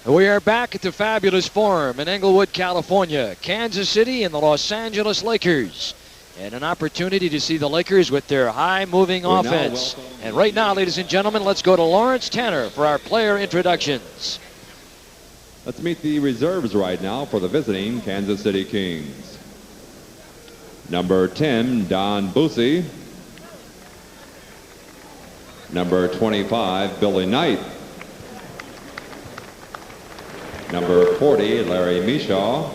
We are back at the Fabulous Forum in Englewood, California. Kansas City and the Los Angeles Lakers. And an opportunity to see the Lakers with their high-moving offense. And right now, ladies and gentlemen, let's go to Lawrence Tanner for our player introductions. Let's meet the reserves right now for the visiting Kansas City Kings. Number 10, Don Boosie. Number 25, Billy Knight. Number 40, Larry Mishaw.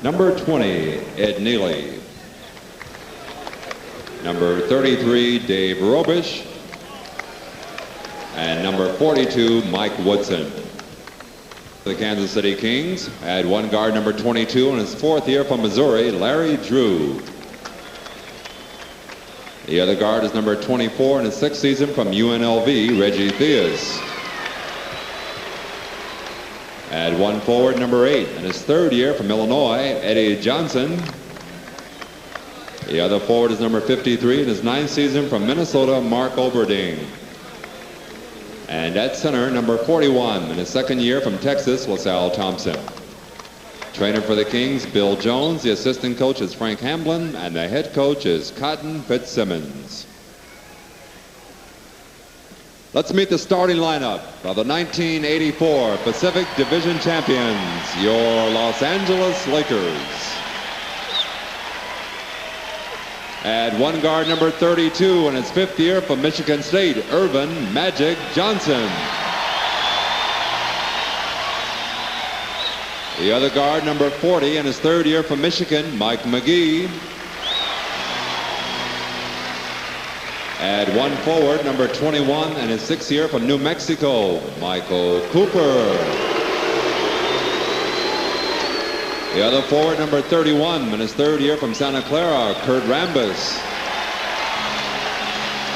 Number 20, Ed Neely. Number 33, Dave Robish. And number 42, Mike Woodson. The Kansas City Kings had one guard, number 22, in his 4th year from Missouri, Larry Drew. The other guard is number 24 in his 6th season from UNLV, Reggie Theus. At one forward, number 8 in his 3rd year from Illinois, Eddie Johnson. The other forward is number 53 in his 9th season from Minnesota, Mark Oberding. And at center, number 41 in his 2nd year from Texas, LaSalle Thompson. Trainer for the Kings, Bill Jones. The assistant coach is Frank Hamblin, and the head coach is Cotton Fitzsimmons. Let's meet the starting lineup of the 1984 Pacific Division champions, your Los Angeles Lakers. At one guard, number 32 in his 5th year from Michigan State, Earvin Magic Johnson. The other guard, number 40 in his 3rd year from Michigan, Mike McGee. At one forward, number 21 in his 6th year from New Mexico, Michael Cooper. The other forward, number 31 in his 3rd year from Santa Clara, Kurt Rambis.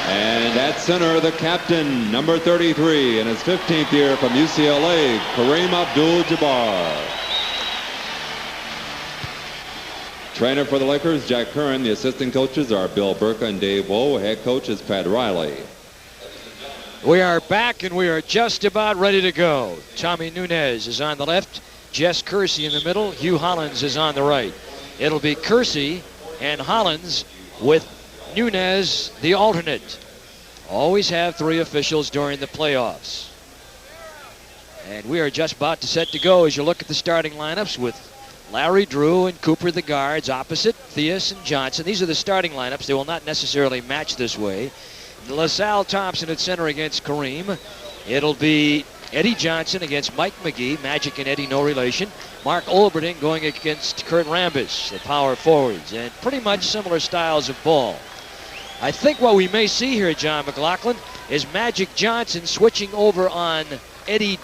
And at center, the captain, number 33 in his 15th year from UCLA, Kareem Abdul-Jabbar. Trainer for the Lakers, Jack Curran. The assistant coaches are Bill Burka and Dave Woe. Head coach is Pat Riley. We are back and we are just about ready to go. Tommy Nunez is on the left, Jess Kersey in the middle, Hugh Hollins is on the right. It'll be Kersey and Hollins with Nunez, the alternate. Always have 3 officials during the playoffs. And we are just about to set to go as you look at the starting lineups with Larry Drew and Cooper, the guards, opposite Theus and Johnson. These are the starting lineups. They will not necessarily match this way. LaSalle Thompson at center against Kareem. It'll be Eddie Johnson against Mike McGee. Magic and Eddie, no relation. Mark Olberding going against Kurt Rambis, the power forwards. And pretty much similar styles of ball. I think what we may see here, John McLaughlin, is Magic Johnson switching over on Eddie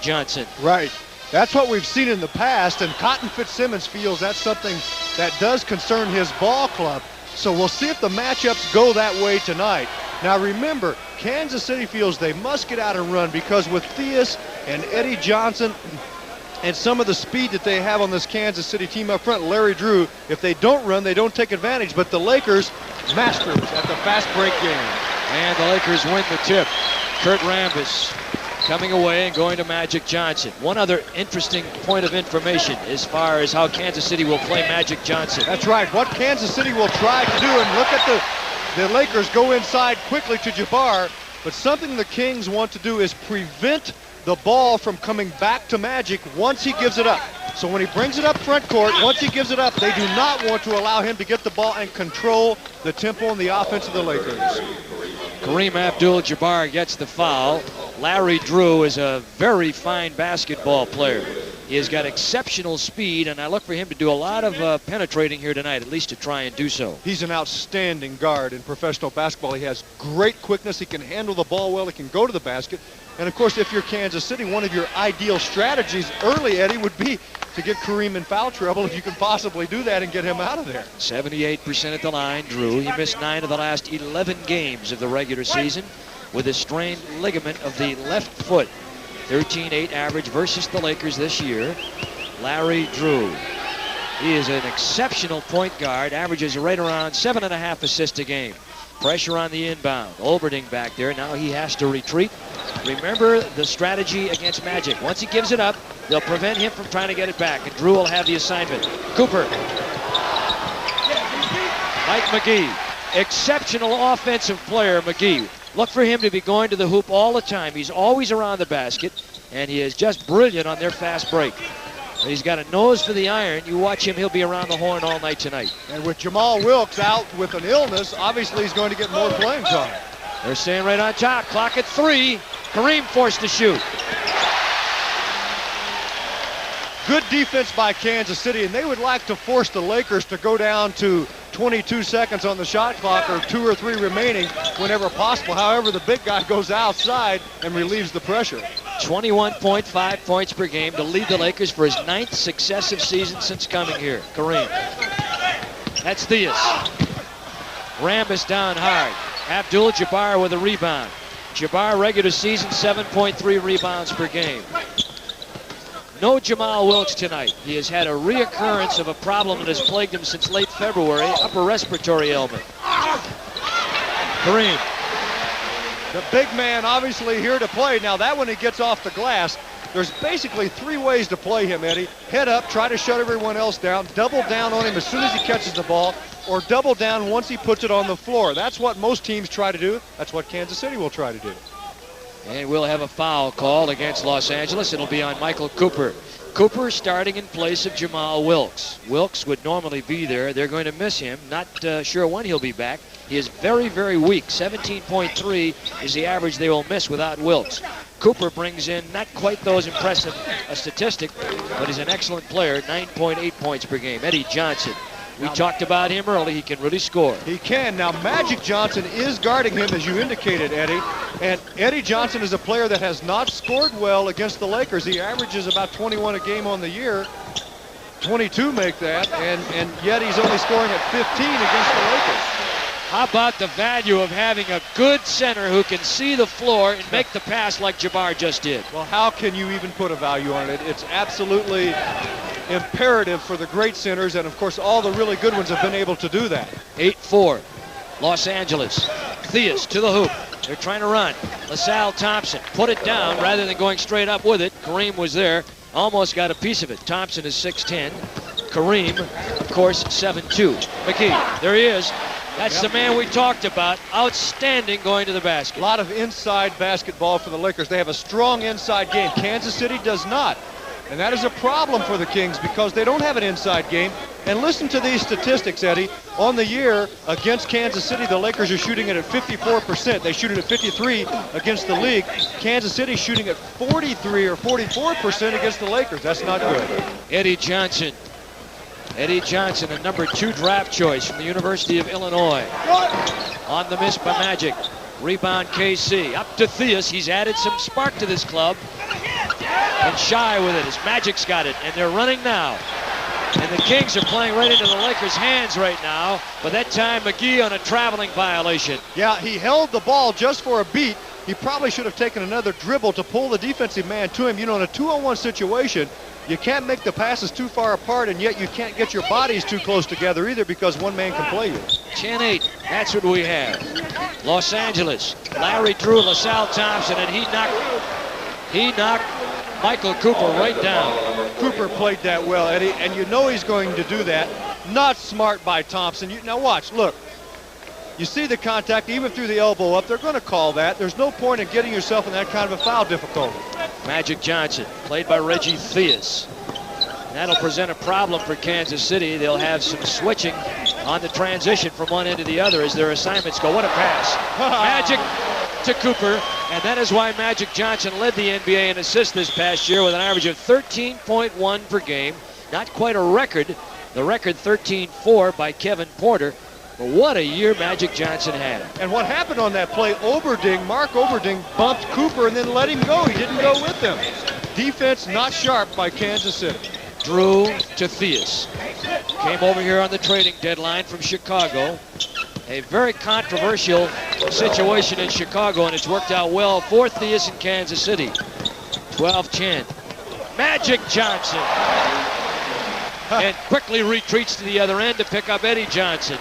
Johnson. Right. That's what we've seen in the past, and Cotton Fitzsimmons feels that's something that does concern his ball club. So we'll see if the matchups go that way tonight. Now remember, Kansas City feels they must get out and run because with Theus and Eddie Johnson and some of the speed that they have on this Kansas City team up front, Larry Drew, if they don't run, they don't take advantage. But the Lakers, masters at the fast break game. And the Lakers win the tip. Kurt Rambis coming away and going to Magic Johnson. One other interesting point of information as far as how Kansas City will play Magic Johnson. That's right. What Kansas City will try to do, and look at the Lakers go inside quickly to Jabbar, but something the Kings want to do is prevent the ball from coming back to Magic once he gives it up. So when he brings it up front court, once he gives it up, they do not want to allow him to get the ball and control the tempo and the offense of the Lakers. Kareem Abdul-Jabbar gets the foul. Larry Drew is a very fine basketball player. He has got exceptional speed, and I look for him to do a lot of penetrating here tonight, at least to try and do so. He's an outstanding guard in professional basketball. He has great quickness. He can handle the ball well. He can go to the basket. And, of course, if you're Kansas City, one of your ideal strategies early, Eddie, would be to get Kareem in foul trouble if you can possibly do that and get him out of there. 78% at the line, Drew. He missed 9 of the last 11 games of the regular season with a strained ligament of the left foot. 13.8 average versus the Lakers this year. Larry Drew. He is an exceptional point guard, averages right around 7.5 assists a game. Pressure on the inbound. Olberding back there. Now he has to retreat. Remember the strategy against Magic. Once he gives it up, they'll prevent him from trying to get it back, and Drew will have the assignment. Cooper. Mike McGee, exceptional offensive player, McGee. Look for him to be going to the hoop all the time. He's always around the basket, and he is just brilliant on their fast break. He's got a nose for the iron. You watch him, he'll be around the horn all night tonight. And with Jamal Wilkes out with an illness, obviously he's going to get more playing time. They're staying right on top. Clock at 3. Kareem forced to shoot. Good defense by Kansas City, and they would like to force the Lakers to go down to 22 seconds on the shot clock, or 2 or 3 remaining whenever possible. However, the big guy goes outside and relieves the pressure. 21.5 points per game to lead the Lakers for his 9th successive season since coming here. Kareem. That's Theus. Rambis down hard. Abdul-Jabbar with a rebound. Jabbar regular season 7.3 rebounds per game. No Jamal Wilkes tonight. He has had a reoccurrence of a problem that has plagued him since late February, upper respiratory ailment. Kareem. The big man obviously here to play. Now that when he gets off the glass, there's basically 3 ways to play him, Eddie. Head up, try to shut everyone else down, double down on him as soon as he catches the ball, or double down once he puts it on the floor. That's what most teams try to do. That's what Kansas City will try to do. And we'll have a foul called against Los Angeles. It'll be on Michael Cooper. Cooper starting in place of Jamal Wilkes. Wilkes would normally be there. They're going to miss him. Not sure when he'll be back. He is very, very weak. 17.3 is the average they will miss without Wilkes. Cooper brings in not quite those impressive statistic, but he's an excellent player. 9.8 points per game. Eddie Johnson. We talked about him early. He can really score. He can. Now, Magic Johnson is guarding him, as you indicated, Eddie. And Eddie Johnson is a player that has not scored well against the Lakers. He averages about 21 a game on the year. 22 make that, and yet he's only scoring at 15 against the Lakers. How about the value of having a good center who can see the floor and make the pass like Jabbar just did? Well, how can you even put a value on it? It's absolutely imperative for the great centers, and of course all the really good ones have been able to do that. 8-4, Los Angeles. Theus to the hoop. They're trying to run. LaSalle Thompson put it down rather than going straight up with it. Kareem was there, almost got a piece of it. Thompson is 6'10". Kareem, of course, 7'2". McGee, there he is. That's the man we talked about. Outstanding going to the basket. A lot of inside basketball for the Lakers. They have a strong inside game. Kansas City does not. And that is a problem for the Kings because they don't have an inside game. And listen to these statistics, Eddie. On the year against Kansas City, the Lakers are shooting it at 54%. They shoot it at 53% against the league. Kansas City shooting at 43 or 44% against the Lakers. That's not good. Eddie Johnson. Eddie Johnson, a number 2 draft choice from the University of Illinois. On the miss by Magic. Rebound KC. Up to Theus. He's added some spark to this club. And shy with it as Magic's got it. And they're running now. And the Kings are playing right into the Lakers' hands right now. But that time McGee on a traveling violation. Yeah, he held the ball just for a beat. He probably should have taken another dribble to pull the defensive man to him. You know, in a 2-on-1 situation, you can't make the passes too far apart, and yet you can't get your bodies too close together either because one man can play you. 10-8, that's what we have. Los Angeles, Larry Drew, LaSalle Thompson, and he knocked Michael Cooper right down. Cooper played that well, Eddie, and you know he's going to do that. Not smart by Thompson. Now watch, look. You see the contact even through the elbow up. They're going to call that. There's no point in getting yourself in that kind of a foul difficulty. Magic Johnson, played by Reggie Theus. That'll present a problem for Kansas City. They'll have some switching on the transition from one end to the other as their assignments go. What a pass. Magic to Cooper, and that is why Magic Johnson led the NBA in assists this past year with an average of 13.1 per game. Not quite a record. The record 13-4 by Kevin Porter. But what a year Magic Johnson had. And what happened on that play, Mark Oberding bumped Cooper and then let him go. He didn't go with him. Defense not sharp by Kansas City. Drew to Theus. Came over here on the trading deadline from Chicago. A very controversial situation in Chicago, and it's worked out well for Theus in Kansas City. 12-10. Magic Johnson. And quickly retreats to the other end to pick up Eddie Johnson.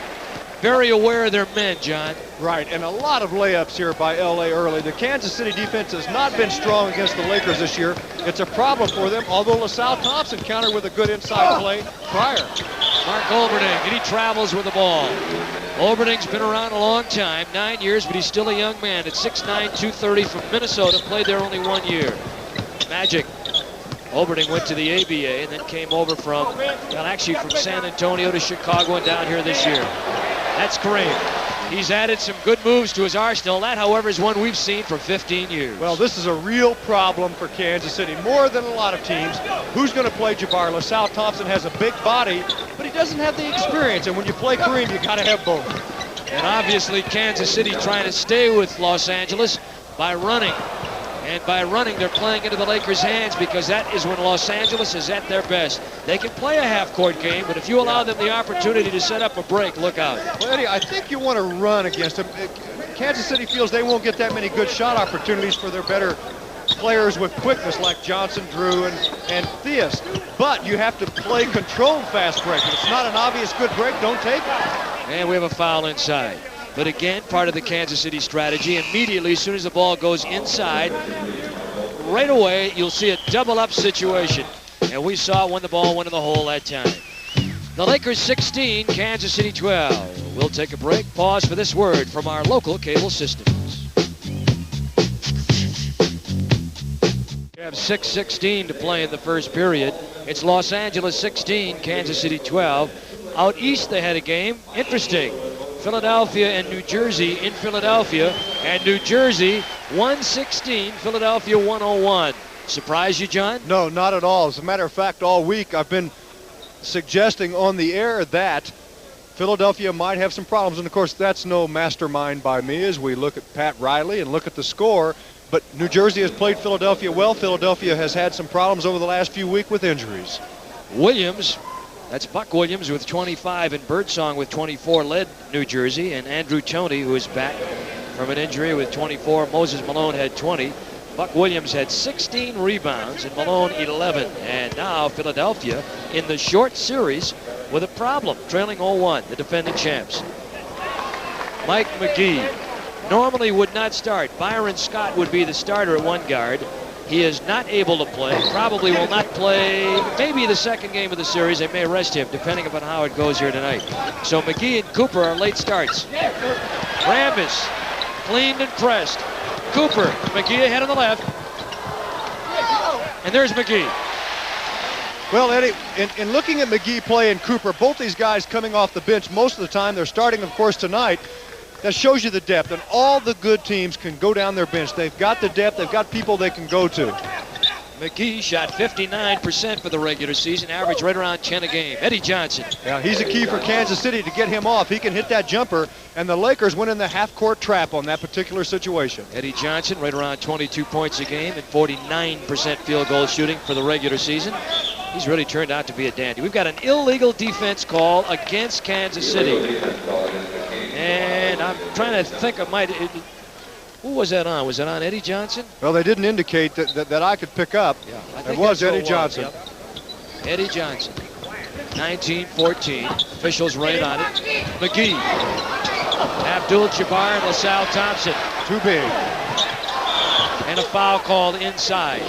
Very aware of their men, John. Right, and a lot of layups here by LA early. The Kansas City defense has not been strong against the Lakers this year. It's a problem for them, although LaSalle Thompson countered with a good inside play prior. Mark Olberding, and he travels with the ball. Olberding's been around a long time, 9 years, but he's still a young man. At 6'9", 230 from Minnesota, played there only 1 year. Magic. Olberding went to the ABA and then came over from San Antonio to Chicago and down here this year. That's Kareem. He's added some good moves to his arsenal. That, however, is one we've seen for 15 years. Well, this is a real problem for Kansas City, more than a lot of teams. Who's going to play Jabbar? LaSalle Thompson has a big body, but he doesn't have the experience. And when you play Kareem, you got to have both. And obviously, Kansas City trying to stay with Los Angeles by running. And by running, they're playing into the Lakers' hands because that is when Los Angeles is at their best. They can play a half-court game, but if you allow them the opportunity to set up a break, look out. Well, Eddie, I think you want to run against them. Kansas City feels they won't get that many good shot opportunities for their better players with quickness like Johnson, Drew, and Theus. But you have to play controlled fast break. If it's not an obvious good break, don't take it. And we have a foul inside. But again, part of the Kansas City strategy, immediately as soon as the ball goes inside, right away you'll see a double-up situation. And we saw when the ball went in the hole that time. The Lakers 16, Kansas City 12. We'll take a break, pause for this word from our local cable systems. We have 6:16 to play in the first period. It's Los Angeles 16, Kansas City 12. Out east they had a game. Interesting. Philadelphia and New Jersey in Philadelphia, and New Jersey 116, Philadelphia 101. Surprise you, John? No, not at all. As a matter of fact, all week I've been suggesting on the air that Philadelphia might have some problems, and of course that's no mastermind by me as we look at Pat Riley and look at the score, but New Jersey has played Philadelphia well. Philadelphia has had some problems over the last few weeks with injuries. Williams, that's Buck Williams with 25 and Birdsong with 24 led New Jersey, and Andrew Toney, who is back from an injury with 24. Moses Malone had 20. Buck Williams had 16 rebounds and Malone 11. And now Philadelphia in the short series with a problem, trailing 0-1, the defending champs. Mike McGee normally would not start. Byron Scott would be the starter at one guard. He is not able to play, probably will not play maybe the second game of the series. They may rest him, depending upon how it goes here tonight. So McGee and Cooper are late starts. Rambis cleaned and pressed. Cooper, McGee ahead on the left. And there's McGee. Well, Eddie, in looking at McGee play and Cooper, both these guys coming off the bench most of the time. They're starting, of course, tonight. That shows you the depth, and all the good teams can go down their bench. They've got the depth. They've got people they can go to. McGee shot 59% for the regular season, average right around 10 a game. Eddie Johnson. Yeah, he's a key for Kansas City to get him off. He can hit that jumper, and the Lakers went in the half-court trap on that particular situation. Eddie Johnson right around 22 points a game and 49% field goal shooting for the regular season. He's really turned out to be a dandy. We've got an illegal defense call against Kansas City. And I'm trying to think of who was that on? Was it on Eddie Johnson? Well, they didn't indicate that I could pick up. Yeah, I think it was Eddie Johnson. Yep. Eddie Johnson. 19-14. Officials right on it. McGee. Abdul-Jabbar and LaSalle Thompson. Too big. And a foul called inside.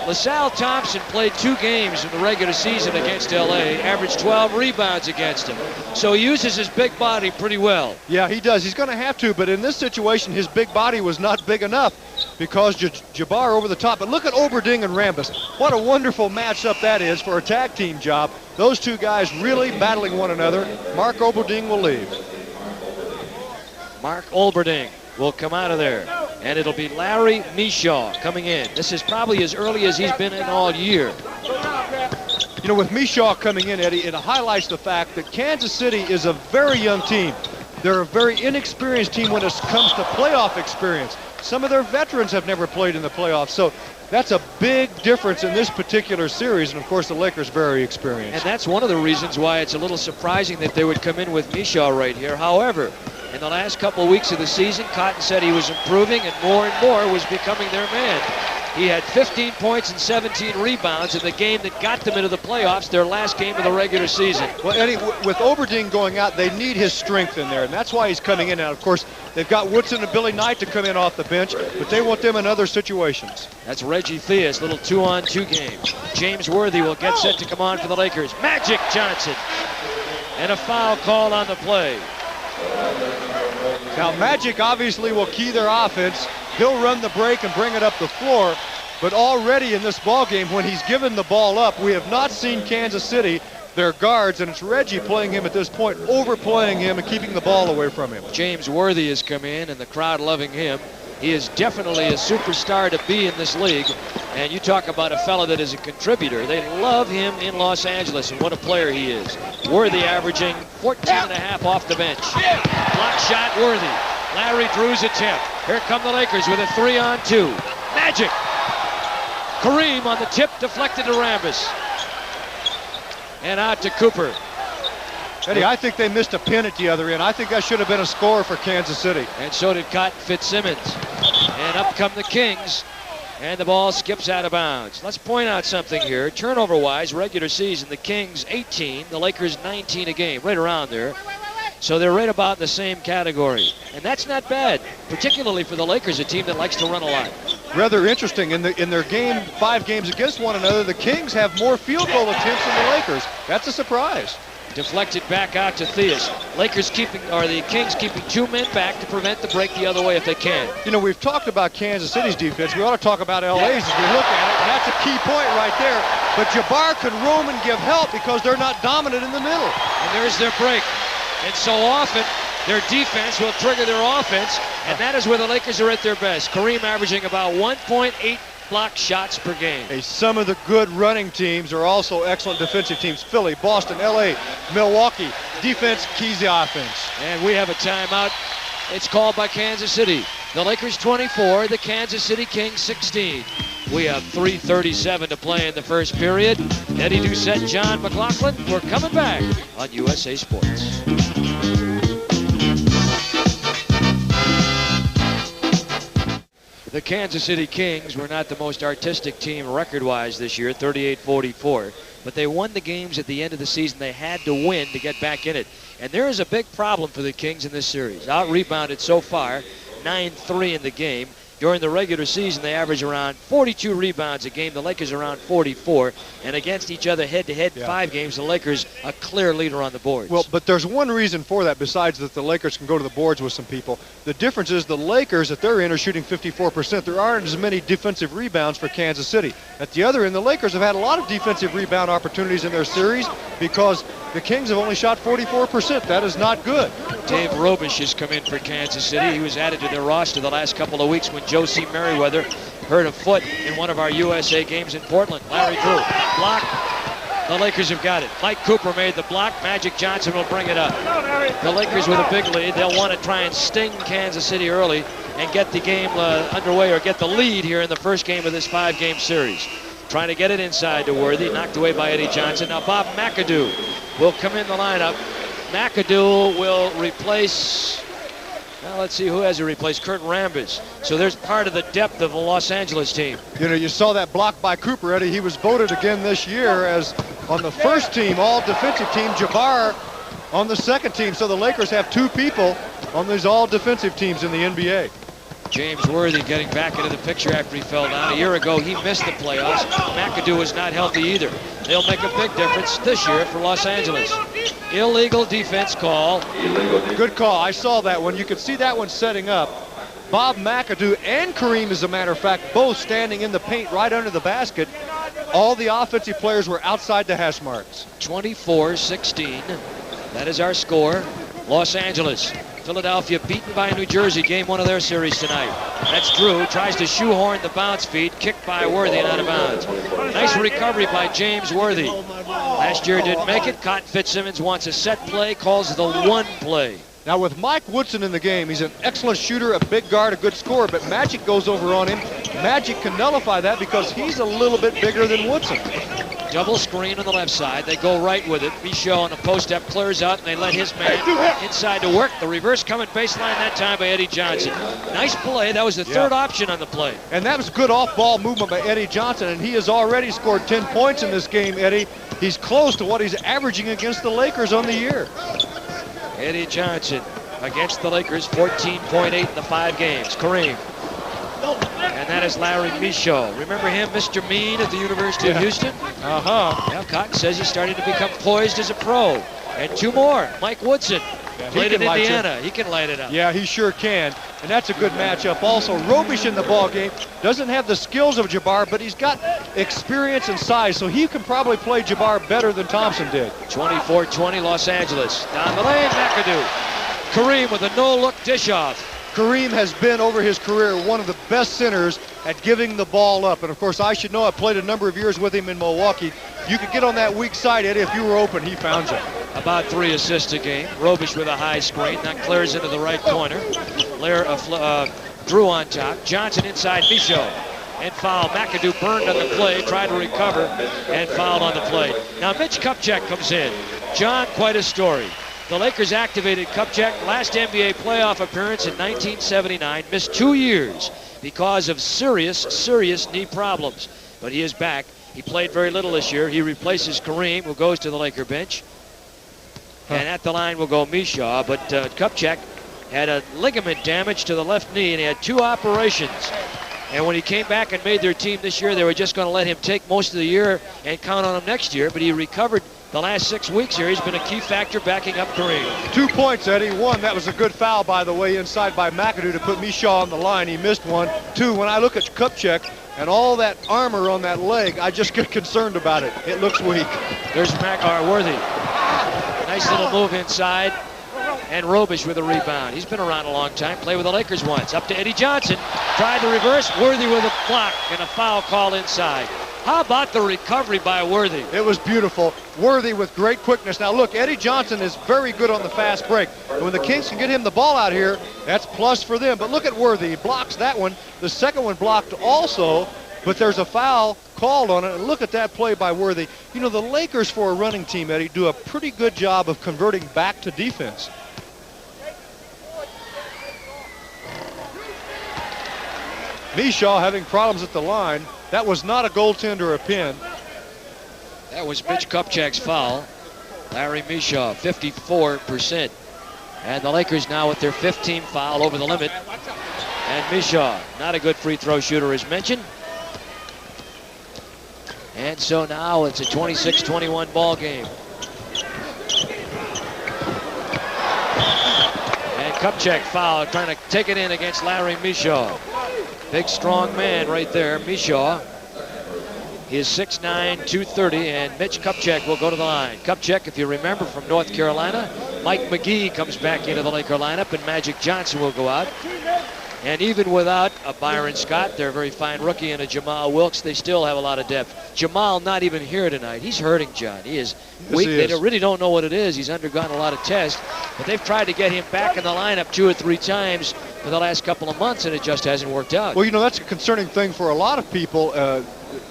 LaSalle Thompson played 2 games in the regular season against LA, averaged 12 rebounds against him. So he uses his big body pretty well. Yeah, he does. He's going to have to, but in this situation, his big body was not big enough because Jabbar over the top. But look at Oberding and Rambis. What a wonderful matchup that is for a tag team job. Those two guys really battling one another. Mark Oberding will leave. Mark Olberding will come out of there. And it'll be Larry Mishaw coming in. This is probably as early as he's been in all year. You know, with Mishaw coming in, Eddie, it highlights the fact that Kansas City is a very young team. They're a very inexperienced team when it comes to playoff experience. Some of their veterans have never played in the playoffs. So that's a big difference in this particular series. And, of course, the Lakers very experienced. And that's one of the reasons why it's a little surprising that they would come in with Mishaw right here. However, in the last couple of weeks of the season, Cotton said he was improving and more was becoming their man. He had 15 points and 17 rebounds in the game that got them into the playoffs, their last game of the regular season. Well, Eddie, with Oberding going out, they need his strength in there, and that's why he's coming in now. Of course, they've got Woodson and Billy Knight to come in off the bench, but they want them in other situations. That's Reggie Theus, little 2-on-2 game. James Worthy will get set to come on for the Lakers. Magic Johnson. And a foul called on the play. Now, Magic obviously will key their offense. He'll run the break and bring it up the floor. But already in this ball game, when he's given the ball up, we have not seen Kansas City, their guards, and it's Reggie playing him at this point, overplaying him and keeping the ball away from him. James Worthy has come in, and the crowd loving him. He is definitely a superstar to be in this league. And you talk about a fella that is a contributor. They love him in Los Angeles, and what a player he is. Worthy averaging 14.5 off the bench. Block shot, Worthy. Larry Drew's attempt. Here come the Lakers with a 3-on-2. Magic. Kareem on the tip, deflected to Rambis. And out to Cooper. Eddie, I think they missed a pin at the other end. I think that should have been a score for Kansas City. And so did Cotton Fitzsimmons. And up come the Kings. And the ball skips out of bounds. Let's point out something here. Turnover-wise, regular season, the Kings 18, the Lakers 19 a game, right around there. So they're right about in the same category. And that's not bad, particularly for the Lakers, a team that likes to run a lot. Rather interesting, in their game, 5 games against one another, the Kings have more field goal attempts than the Lakers. That's a surprise. Deflected back out to Theus. The Kings keeping 2 men back to prevent the break the other way if they can. You know, we've talked about Kansas City's defense. We ought to talk about LA's as we look at it, and that's a key point right there. But Jabbar can roam and give help because they're not dominant in the middle. And there's their break. And so often, their defense will trigger their offense, and that is where the Lakers are at their best. Kareem averaging about 1.8 block shots per game. Hey, some of the good running teams are also excellent defensive teams. Philly, Boston, LA, Milwaukee. Defense keys the offense. And we have a timeout. It's called by Kansas City. The Lakers 24, the Kansas City Kings 16. We have 3:37 to play in the first period. Eddie Doucette, John McLaughlin. We're coming back on USA Sports. The Kansas City Kings were not the most artistic team record-wise this year, 38-44. But they won the games at the end of the season they had to win to get back in it. And there is a big problem for the Kings in this series. Out-rebounded so far, 9-3 in the game. During the regular season, they average around 42 rebounds a game. The Lakers around 44. And against each other head-to-head in 5 games, the Lakers a clear leader on the boards. Well, but there's one reason for that besides that the Lakers can go to the boards with some people. The difference is the Lakers, at their end, are shooting 54%. There aren't as many defensive rebounds for Kansas City. At the other end, the Lakers have had a lot of defensive rebound opportunities in their series because the Kings have only shot 44%. That is not good. Dave Robish has come in for Kansas City. He was added to their roster the last couple of weeks when Josie Merriweather hurt a foot in one of our USA games in Portland. Larry Drew, block. The Lakers have got it. Mike Cooper made the block. Magic Johnson will bring it up. The Lakers with a big lead. They'll want to try and sting Kansas City early and get the game underway or get the lead here in the first game of this 5-game series. Trying to get it inside to Worthy, knocked away by Eddie Johnson. Now Bob McAdoo will come in the lineup. McAdoo will replace, now let's see who has to replace, Kurt Rambis. So there's part of the depth of the Los Angeles team. You know, you saw that block by Cooper, Eddie. He was voted again this year as on the first team, all defensive team, Jabbar on the second team. So the Lakers have 2 people on these all defensive teams in the NBA. James Worthy getting back into the picture after he fell down. A year ago, he missed the playoffs. McAdoo was not healthy either. They'll make a big difference this year for Los Angeles. Illegal defense call. Good call. I saw that one. You could see that one setting up. Bob McAdoo and Kareem, as a matter of fact, both standing in the paint right under the basket. All the offensive players were outside the hash marks. 24-16. That is our score. Los Angeles. Philadelphia beaten by New Jersey, game 1 of their series tonight. That's Drew, tries to shoehorn the bounce feed, kicked by Worthy and out of bounds. Nice recovery by James Worthy. Last year didn't make it. Cotton Fitzsimmons wants a set play, calls the 1 play. Now with Mike Woodson in the game, he's an excellent shooter, a big guard, a good scorer, but Magic goes over on him. Magic can nullify that because he's a little bit bigger than Woodson. Double screen on the left side. They go right with it. Michaud on the post-up clears out, and they let his man inside to work. The reverse coming baseline that time by Eddie Johnson. Nice play. That was the third option on the play. And that was good off-ball movement by Eddie Johnson, and he has already scored 10 points in this game, Eddie. He's close to what he's averaging against the Lakers on the year. Eddie Johnson against the Lakers, 14.8 in the 5 games. Kareem. And that is Larry Michaud. Remember him, Mr. Mean at the University of Houston? Yeah, Cotton says he's starting to become poised as a pro. And 2 more. Mike Woodson. Played in Indiana. He can light it up. Yeah, he sure can. And that's a good matchup. Also, Robish in the ball game doesn't have the skills of Jabbar, but he's got experience and size, so he can probably play Jabbar better than Thompson did. 24-20 Los Angeles. Down the lane, McAdoo. Kareem with a no-look dish off. Kareem has been, over his career, one of the best centers at giving the ball up. And, of course, I should know. I played a number of years with him in Milwaukee. You could get on that weak side, Eddie. If you were open, he found you. About 3 assists a game. Robish with a high screen. That clears into the right corner. Drew on top. Johnson inside Michaud. And foul. McAdoo burned on the play, tried to recover, and fouled on the play. Now Mitch Kupchak comes in. John, quite a story. The Lakers activated Kupchak, last NBA playoff appearance in 1979, missed 2 years because of serious knee problems. But he is back. He played very little this year. He replaces Kareem, who goes to the Laker bench. And at the line will go Michaud, but Kupchak had a ligament damage to the left knee, and he had 2 operations. And when he came back and made their team this year, they were just going to let him take most of the year and count on him next year, but he recovered the last 6 weeks here. He's been a key factor backing up Kareem. 2 points, Eddie. 1, that was a good foul, by the way, inside by McAdoo to put Michaud on the line. He missed 1. 2, when I look at Kupchak and all that armor on that leg, I just get concerned about it. It looks weak. There's Worthy. Nice little move inside. And Robish with a rebound. He's been around a long time. Played with the Lakers once. Up to Eddie Johnson. Tried to reverse. Worthy with a block and a foul call inside. How about the recovery by Worthy? It was beautiful. Worthy with great quickness. Now look, Eddie Johnson is very good on the fast break. And when the Kings can get him the ball out here, that's plus for them. But look at Worthy. He blocks that one. The second one blocked also, but there's a foul called on it. And look at that play by Worthy. You know, the Lakers, for a running team, Eddie, do a pretty good job of converting back to defense. Michaud having problems at the line. That was not a goaltender or a pin. That was Mitch Kupchak's foul. Larry Michaud, 54%. And the Lakers now with their 15th foul over the limit. And Michaud, not a good free throw shooter as mentioned. And so now it's a 26-21 ball game. And Kupchak foul, trying to take it in against Larry Michaud. Big, strong man right there, Michaud. He is 6'9", 230, and Mitch Kupchak will go to the line. Kupchak, if you remember, from North Carolina. Mike McGee comes back into the Laker lineup, and Magic Johnson will go out. And even without a Byron Scott, their very fine rookie, and a Jamal Wilkes, they still have a lot of depth. Jamal not even here tonight. He's hurting, John. He is weak. They really don't know what it is. He's undergone a lot of tests, but they've tried to get him back in the lineup 2 or 3 times for the last couple of months, and it just hasn't worked out. Well, you know, that's a concerning thing for a lot of people,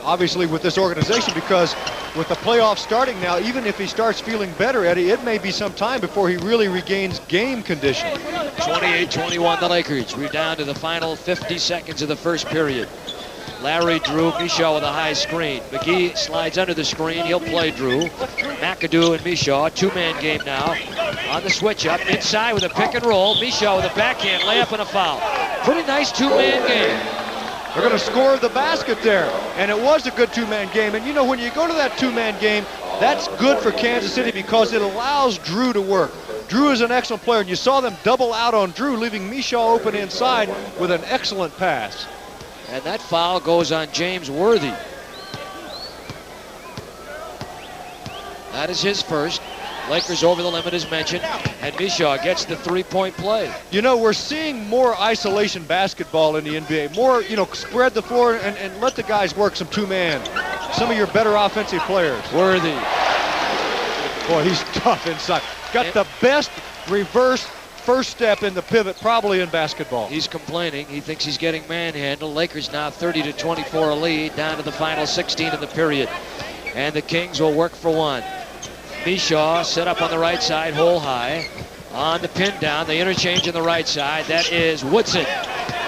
obviously, with this organization, because with the playoffs starting now, even if he starts feeling better, Eddie, it may be some time before he really regains game condition. 28-21 the Lakers. We're down to the final 50 seconds of the first period. Larry Drew, Michaud with a high screen. McGee slides under the screen. He'll play Drew. McAdoo and Michaud, 2-man game now. On the switch up, inside with a pick and roll. Michaud with a backhand layup and a foul. Pretty nice 2-man game. They're going to score the basket there. And it was a good 2-man game. And you know, when you go to that 2-man game, that's good for Kansas City because it allows Drew to work. Drew is an excellent player, and you saw them double out on Drew, leaving Michaud open inside with an excellent pass. And that foul goes on James Worthy. That is his first. Lakers over the limit as mentioned, and Michaud gets the 3-point play. You know, we're seeing more isolation basketball in the NBA. More, you know, spread the floor and let the guys work some 2-man. Some of your better offensive players. Worthy. Boy, he's tough inside. Got the best reverse first step in the pivot probably in basketball. He's complaining. He thinks he's getting manhandled. Lakers now 30-24 a lead, down to the final 16 of the period. And the Kings will work for one. Mishaw set up on the right side, hole high. On the pin down, they interchange on the right side. That is Woodson.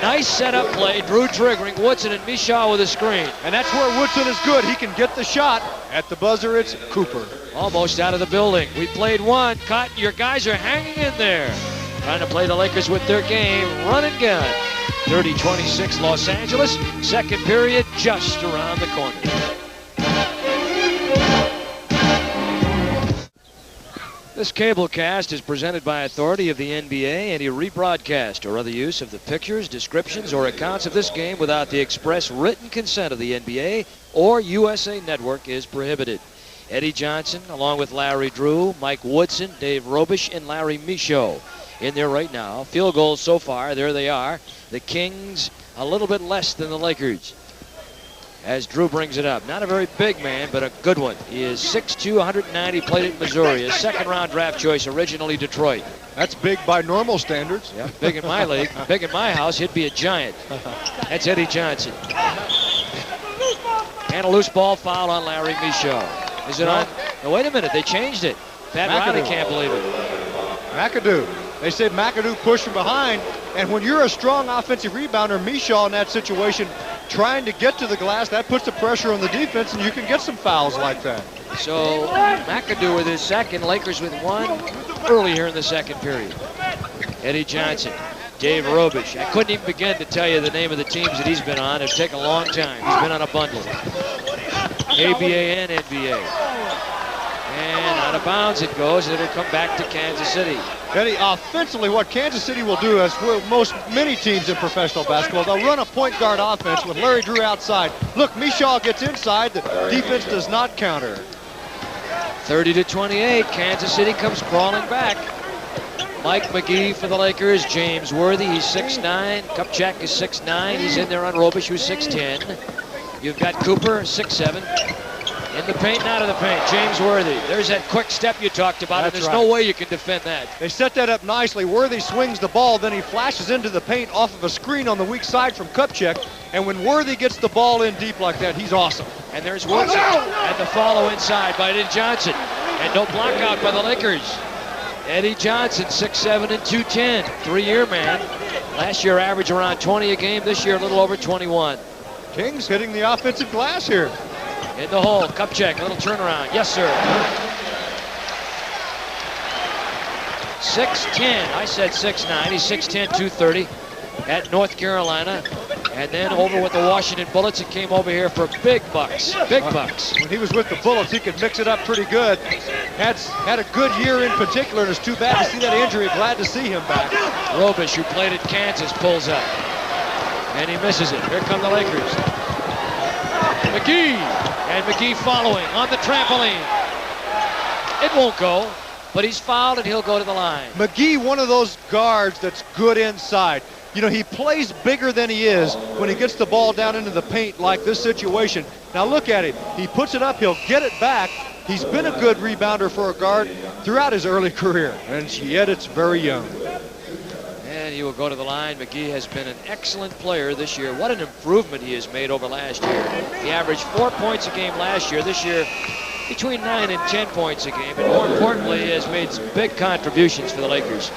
Nice setup play. Drew triggering. Woodson and Mishaw with a screen. And that's where Woodson is good. He can get the shot. At the buzzer, it's Cooper. Almost out of the building. We played one. Cotton, your guys are hanging in there. Trying to play the Lakers with their game. Run and gun. 30-26 Los Angeles. Second period just around the corner. This cablecast is presented by authority of the NBA. Any rebroadcast or other use of the pictures, descriptions, or accounts of this game without the express written consent of the NBA or USA Network is prohibited. Eddie Johnson, along with Larry Drew, Mike Woodson, Dave Robish, and Larry Michaud in there right now. Field goals so far, there they are. The Kings a little bit less than the Lakers. As Drew brings it up. Not a very big man, but a good one. He is 6'2", 190, played at Missouri. A second-round draft choice, originally Detroit. That's big by normal standards. Yeah, big in my league. Big in my house, he'd be a giant. That's Eddie Johnson. And a loose ball foul on Larry Michaud. Is it on? No, wait a minute, they changed it. Pat Riley can't believe it. McAdoo. They said McAdoo pushed from behind, and when you're a strong offensive rebounder, Michaud in that situation, trying to get to the glass, that puts the pressure on the defense, and you can get some fouls like that. So McAdoo with his second, Lakers with one early here in the second period. Eddie Johnson, Dave Robish. I couldn't even begin to tell you the name of the teams that he's been on. It'd take a long time. He's been on a bundle. ABA and NBA. And out of bounds it goes, and it'll come back to Kansas City. Eddie, offensively, what Kansas City will do, as will many teams in professional basketball, they'll run a point guard offense with Larry Drew outside. Look, Michaud gets inside. The defense does not counter. 30-28, Kansas City comes crawling back. Mike McGee for the Lakers, James Worthy, he's 6'9", Kupchak is 6'9", he's in there on Robish, who's 6'10". You've got Cooper, 6'7". In the paint, out of the paint, James Worthy. There's that quick step you talked about, and there's no way you can defend that. They set that up nicely. Worthy swings the ball, then he flashes into the paint off of a screen on the weak side from Kupchak. And when Worthy gets the ball in deep like that, he's awesome. And there's Woodson, and the follow inside by Eddie Johnson. And no block out by the Lakers. Eddie Johnson, 6'7" and 210, three-year man. Last year averaged around 20 a game, this year a little over 21. Kings hitting the offensive glass here. In the hole, Kupchak, a little turnaround. Yes, sir. 6'10", I said 6'9". He's 6'10", 230 at North Carolina. And then over with the Washington Bullets, it came over here for big bucks. Big bucks. When he was with the Bullets, he could mix it up pretty good. Had a good year in particular, and it's too bad to see that injury. Glad to see him back. Robish, who played at Kansas, pulls up. And he misses it. Here come the Lakers. McGee. And McGee following on the trampoline. It won't go, but he's fouled and he'll go to the line. McGee, one of those guards that's good inside. You know, he plays bigger than he is when he gets the ball down into the paint like this situation. Now look at him. He puts it up, he'll get it back. He's been a good rebounder for a guard throughout his early career, and yet it's very young. And he will go to the line. McGee has been an excellent player this year. What an improvement he has made over last year. He averaged 4 points a game last year. This year, between 9 and 10 points a game. And more importantly, he has made some big contributions for the Lakers.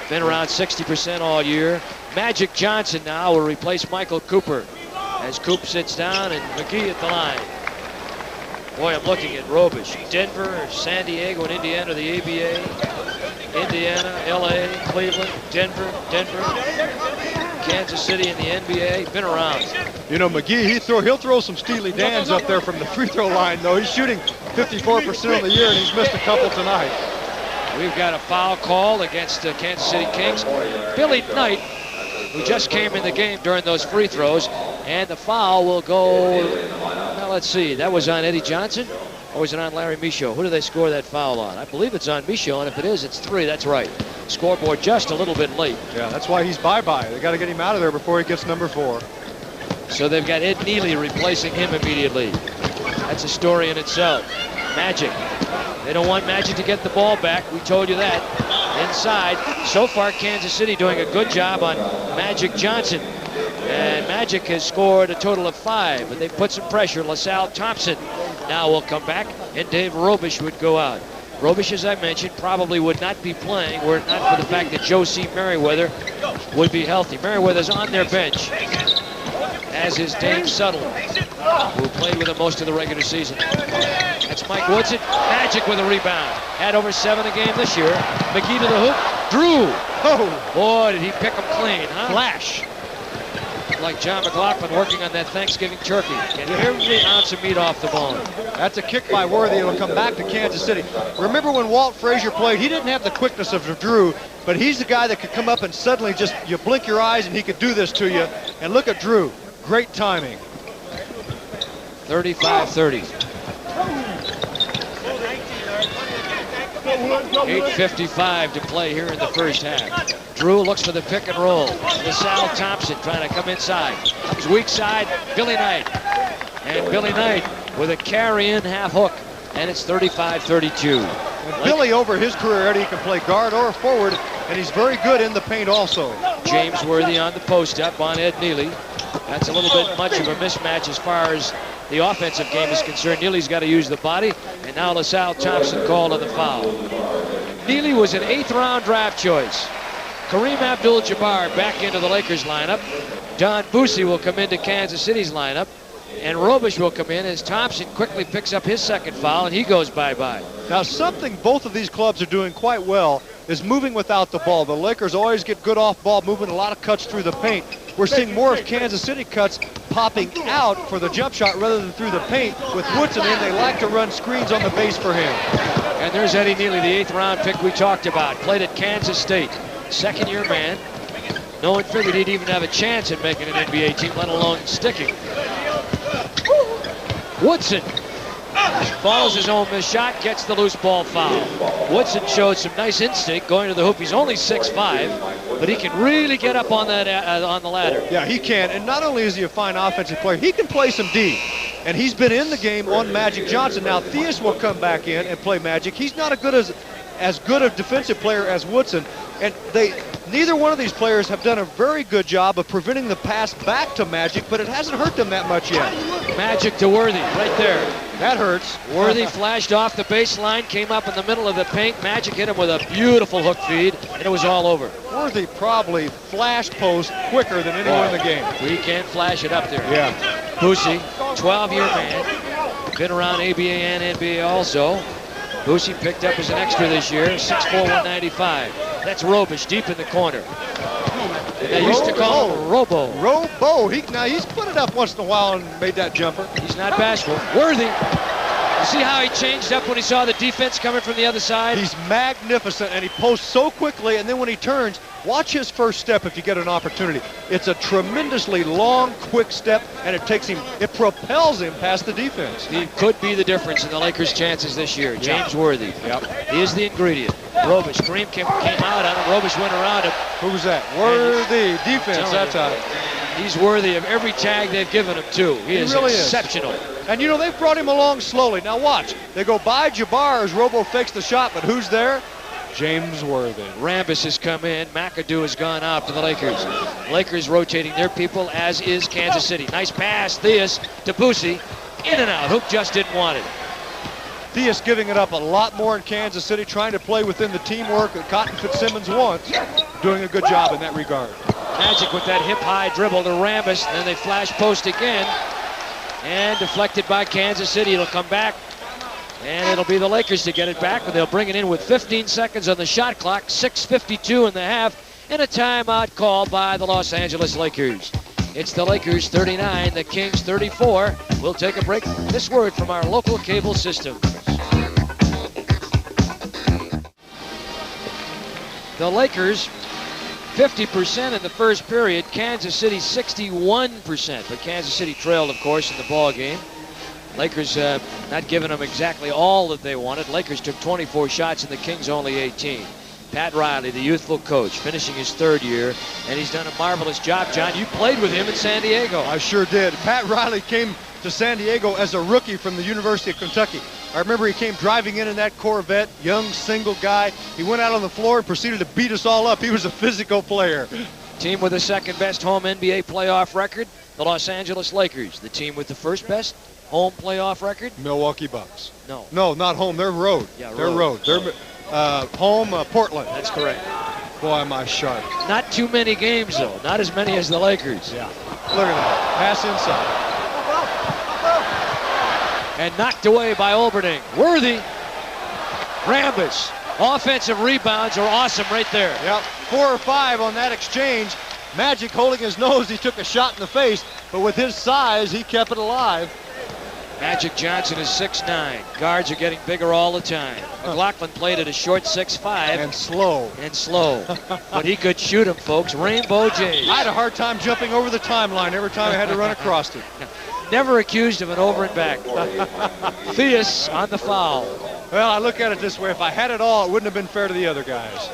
Been around 60% all year. Magic Johnson now will replace Michael Cooper as Coop sits down and McGee at the line. Boy, I'm looking at Robish. Denver, San Diego, and Indiana, the ABA. Indiana, LA, Cleveland, Denver, Kansas City in the NBA. Been around. You know, McGee, he'll throw some Steely Dans up there from the free throw line, though. He's shooting 54% on the year, and he's missed a couple tonight. We've got a foul call against the Kansas City Kings. Billy Knight, who just came in the game during those free throws, and the foul will go, now let's see, that was on Eddie Johnson, or was it on Larry Michaud? Who do they score that foul on? I believe it's on Michaud, and if it is, it's 3, that's right. Scoreboard just a little bit late. Yeah, that's why he's bye-bye. They got to get him out of there before he gets number 4. So they've got Ed Neely replacing him immediately. That's a story in itself. Magic. They don't want Magic to get the ball back. We told you that. Inside. So far, Kansas City doing a good job on Magic Johnson. And Magic has scored a total of 5, but they put some pressure. LaSalle Thompson now will come back, and Dave Robish would go out. Robish, as I mentioned, probably would not be playing were it not for the fact that Josie Merriweather would be healthy. Merriweather's on their bench, as is Dave Suttle, who played with him most of the regular season. That's Mike Woodson. Magic with a rebound. Had over 7 a game this year. McGee to the hoop. Drew. Oh, Boy, did he pick him clean, huh? Flash. Like John McLaughlin working on that Thanksgiving turkey. Get every ounce of meat off the bone. that's a kick by Worthy. It'll come back to Kansas City. Remember when Walt Frazier played, he didn't have the quickness of Drew, but he's the guy that could come up and suddenly just, you blink your eyes and he could do this to you. And look at Drew. Great timing. 35-30. 8:55 to play here in the first half. Drew looks for the pick and roll. LaSalle Thompson trying to come inside. Comes weak side, Billy Knight. And Billy Knight with a carry-in half hook. And it's 35-32. And Billy, over his career, Eddie, can play guard or forward, and he's very good in the paint also. James Worthy on the post-up on Ed Neely. That's a little bit much of a mismatch as far as the offensive game is concerned. Neely's got to use the body, and now LaSalle Thompson called on the foul. Neely was an 8th-round draft choice. Kareem Abdul-Jabbar back into the Lakers lineup. Don Boosie will come into Kansas City's lineup, and Robish will come in as Thompson quickly picks up his second foul, and he goes bye-bye. Now, something both of these clubs are doing quite well is moving without the ball. The Lakers always get good off-ball movement, a lot of cuts through the paint. We're seeing more of Kansas City cuts popping out for the jump shot rather than through the paint. With Woodson in, they like to run screens on the base for him. And there's Eddie Neely, the 8th-round pick we talked about. Played at Kansas State. Second-year man. No one figured he'd even have a chance at making an NBA team, let alone sticking. Woodson follows his own missed shot, gets the loose ball foul. Woodson showed some nice instinct going to the hoop. He's only 6'5", but he can really get up on that on the ladder. Yeah, he can. And not only is he a fine offensive player, he can play some D. And he's been in the game on Magic Johnson. Now, Theus will come back in and play Magic. He's not as good a defensive player as Woodson. And neither one of these players have done a very good job of preventing the pass back to Magic, but it hasn't hurt them that much yet. Magic to Worthy, right there. That hurts. Worthy flashed off the baseline, came up in the middle of the paint. Magic hit him with a beautiful hook feed, and it was all over. Worthy probably flash post quicker than anyone in the game. He can flash it up there. Yeah. Boosie, 12-year man, been around ABA and NBA also. Boosie picked up as an extra this year, 6'4", 195. That's Robish deep in the corner. And they used to call him Robo. Robo. He's put it up once in a while and made that jumper. He's not bashful. Worthy. You see how he changed up when he saw the defense coming from the other side? He's magnificent, and he posts so quickly, and then when he turns, watch his first step if you get an opportunity. It's a tremendously long, quick step, and it propels him past the defense. He could be the difference in the Lakers' chances this year. James Worthy. Yep. He is the ingredient. Robish. Kareem came out on him. Robish went around him. Who's that? Worthy. Defense, that's how. He's worthy of every tag they've given him, too. He is really exceptional. And, you know, they've brought him along slowly. Now, watch. They go by Jabbar as Robo fakes the shot, but who's there? James Worthy. Rambis has come in. McAdoo has gone out for the Lakers. Lakers rotating their people, as is Kansas City. Nice pass, Theus to Boosie. In and out. Hoop just didn't want it. Theus giving it up a lot more in Kansas City, trying to play within the teamwork that Cotton Fitzsimmons wants. Doing a good job in that regard. Magic with that hip-high dribble to Rambis. And then they flash post again. And deflected by Kansas City. It'll come back. And it'll be the Lakers to get it back, but they'll bring it in with 15 seconds on the shot clock, 6:52 in the half, and a timeout called by the Los Angeles Lakers. It's the Lakers 39, the Kings 34. We'll take a break. This word from our local cable system. The Lakers 50% in the first period, Kansas City 61%, but Kansas City trailed, of course, in the ball game. Lakers not giving them exactly all that they wanted. Lakers took 24 shots and the Kings only 18. Pat Riley, the youthful coach, finishing his 3rd year, and he's done a marvelous job. John, you played with him in San Diego. I sure did. Pat Riley came to San Diego as a rookie from the University of Kentucky. I remember he came driving in that Corvette, young single guy. He went out on the floor and proceeded to beat us all up. He was a physical player. Team with the 2nd best home NBA playoff record, the Los Angeles Lakers. The team with the 1st best home playoff record? Milwaukee Bucks. No. No, not home. They're road. Yeah, They're road. They're home, Portland. That's correct. Boy, am I sharp. Not too many games, though. Not as many as the Lakers. Yeah. Look at that. Pass inside. And knocked away by Olberding. Worthy. Rambis. Offensive rebounds are awesome right there. Yep. 4 or 5 on that exchange. Magic holding his nose. He took a shot in the face, but with his size, he kept it alive. Magic Johnson is 6'9". Guards are getting bigger all the time. McLaughlin played at a short 6'5". And slow. And slow. But he could shoot him, folks. Rainbow Jays. I had a hard time jumping over the timeline every time I had to run across it. Never accused of an over and back. Theus on the foul. Well, I look at it this way. If I had it all, it wouldn't have been fair to the other guys.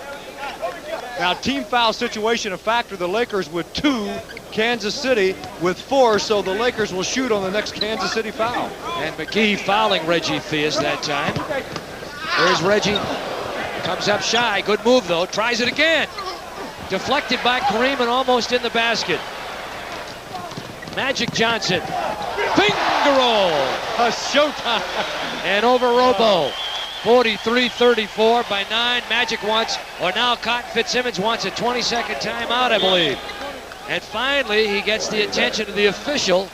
Now, team foul situation a factor. The Lakers with 2, Kansas City with 4, so the Lakers will shoot on the next Kansas City foul. And McGee fouling Reggie Theus that time. There's Reggie. Comes up shy. Good move, though. Tries it again. Deflected by Kareem and almost in the basket. Magic Johnson. Finger roll. A showtime. And over Robo. 43-34 by 9. Magic wants, or now Cotton Fitzsimmons wants a 20-second timeout, I believe. And finally, he gets the attention of the official.